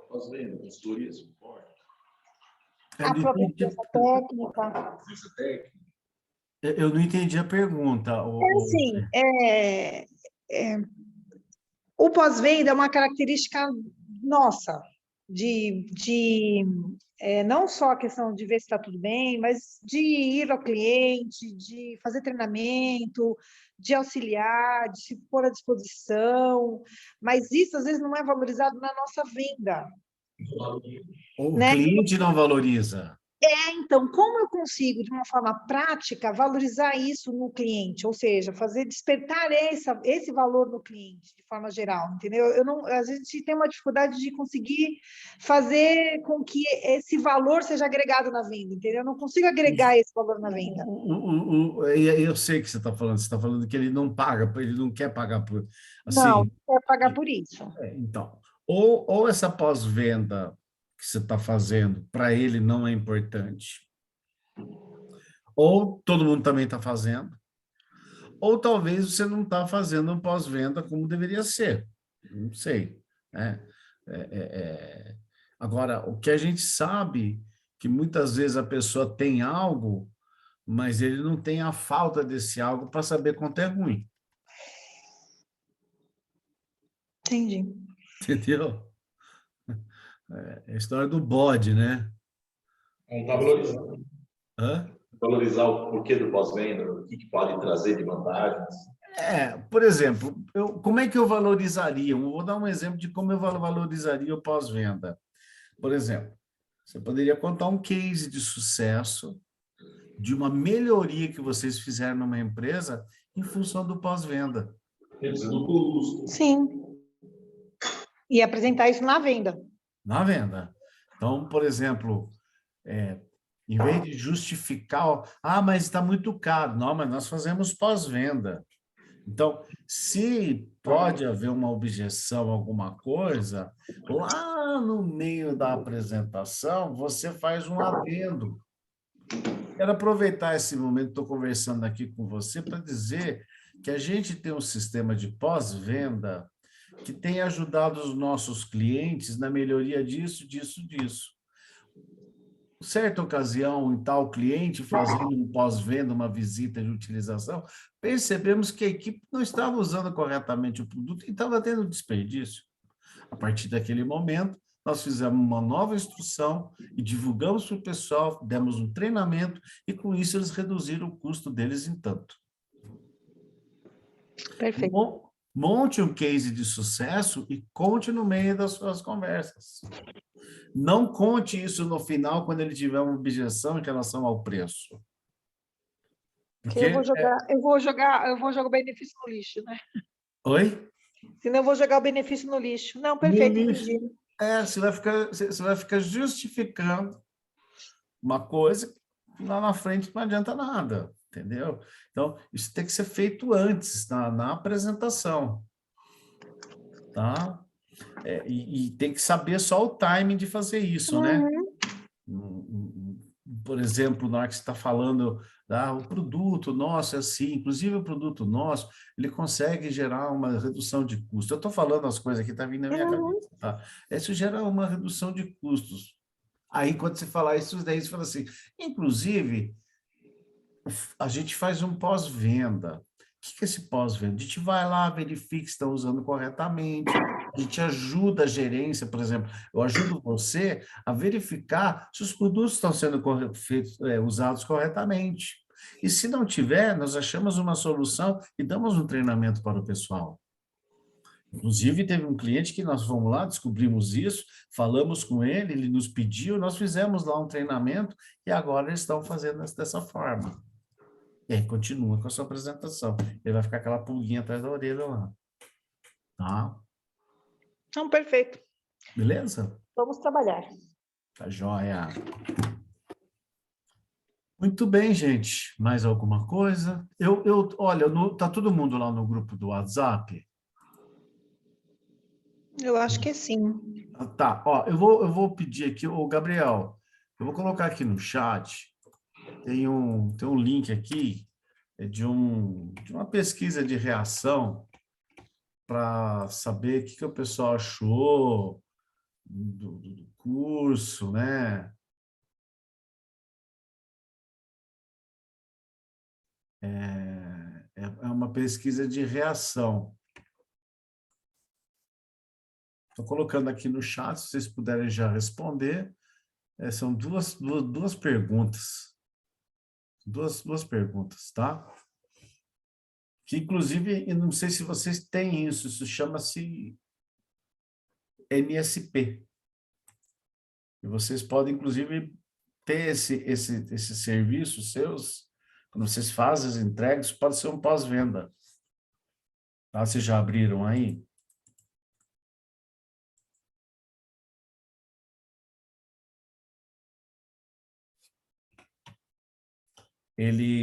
Pós-venda, consultoria, suporte. A própria assistência técnica. Eu não entendi a pergunta. O pós-venda é uma característica nossa, não só a questão de ver se está tudo bem, mas de ir ao cliente, de fazer treinamento, de auxiliar, de se pôr à disposição, mas isso às vezes não é valorizado na nossa venda. O cliente não valoriza. Então, como eu consigo, de uma forma prática, valorizar isso no cliente? Ou seja, fazer despertar esse valor no cliente, de forma geral, entendeu? Às vezes a gente tem uma dificuldade de conseguir fazer com que esse valor seja agregado na venda, entendeu? Eu não consigo agregar esse valor na venda. Eu sei que você está falando que ele não paga, ele não quer pagar por... Assim, não quer pagar por isso. Então, ou essa pós-venda que você está fazendo, para ele não é importante. Ou todo mundo também está fazendo. Ou talvez você não está fazendo um pós-venda como deveria ser. Não sei. Né? Agora, o que a gente sabe que muitas vezes a pessoa tem algo, mas ele não tem a falta desse algo para saber quanto é ruim. Entendi. Entendeu? É a história do bode, né? Não está valorizando. Hã? Valorizar o porquê do pós-venda, o que pode trazer de vantagens. Por exemplo, como é que eu valorizaria? Eu vou dar um exemplo de como eu valorizaria o pós-venda. Por exemplo, você poderia contar um case de sucesso de uma melhoria que vocês fizeram numa empresa em função do pós-venda. Reduzindo o custo. Sim. E apresentar isso na venda. Na venda. Então, por exemplo, em vez de justificar, mas está muito caro. Não, mas nós fazemos pós-venda. Então, se pode haver uma objeção, alguma coisa, lá no meio da apresentação, você faz um adendo. Quero aproveitar esse momento, estou conversando aqui com você, para dizer que a gente tem um sistema de pós-venda que tem ajudado os nossos clientes na melhoria disso. certa ocasião, em tal cliente, fazendo um pós-venda, uma visita de utilização, percebemos que a equipe não estava usando corretamente o produto e estava tendo desperdício. A partir daquele momento, nós fizemos uma nova instrução e divulgamos para o pessoal, demos um treinamento e, com isso, eles reduziram o custo deles em tanto. Perfeito. Monte um case de sucesso e conte no meio das suas conversas. Não conte isso no final, quando ele tiver uma objeção em relação ao preço. Porque eu vou jogar o benefício no lixo, né? Oi? Senão eu vou jogar o benefício no lixo. Não, No perfeito, lixo. entendi. Você vai ficar justificando uma coisa que lá na frente não adianta nada, entendeu? Então, isso tem que ser feito antes, na apresentação, tá? E tem que saber só o timing de fazer isso, né? Por exemplo, na hora que você está falando, o produto nosso é assim, inclusive o produto nosso, ele consegue gerar uma redução de custo. Eu estou falando as coisas que estão vindo na minha cabeça, tá? Isso gera uma redução de custos. Aí, quando você falar isso, daí você fala assim, inclusive, a gente faz um pós-venda. O que é esse pós-venda? A gente vai lá, verifica se estão usando corretamente, a gente ajuda a gerência, por exemplo, eu ajudo você a verificar se os produtos estão sendo usados corretamente. E se não tiver, nós achamos uma solução e damos um treinamento para o pessoal. Inclusive, teve um cliente que nós fomos lá, descobrimos isso, falamos com ele, ele nos pediu, nós fizemos lá um treinamento e agora eles estão fazendo dessa forma. E aí continua com a sua apresentação. Ele vai ficar aquela pulguinha atrás da orelha lá. Tá? Não, perfeito. Beleza? Vamos trabalhar. Tá joia. Muito bem, gente. Mais alguma coisa? Olha, tá todo mundo lá no grupo do WhatsApp? Eu acho que sim. Tá, ó, eu vou pedir aqui, ô Gabriel, eu vou colocar aqui no chat, tem um link aqui de uma pesquisa de reação para saber o que o pessoal achou do curso, né? É uma pesquisa de reação. Estou colocando aqui no chat, se vocês puderem já responder. São duas perguntas. Duas perguntas, tá? Que, inclusive, eu não sei se vocês têm isso chama-se MSP. E vocês podem, inclusive, ter esse serviço seus, quando vocês fazem as entregas, pode ser um pós-venda. Tá? Vocês já abriram aí? Ele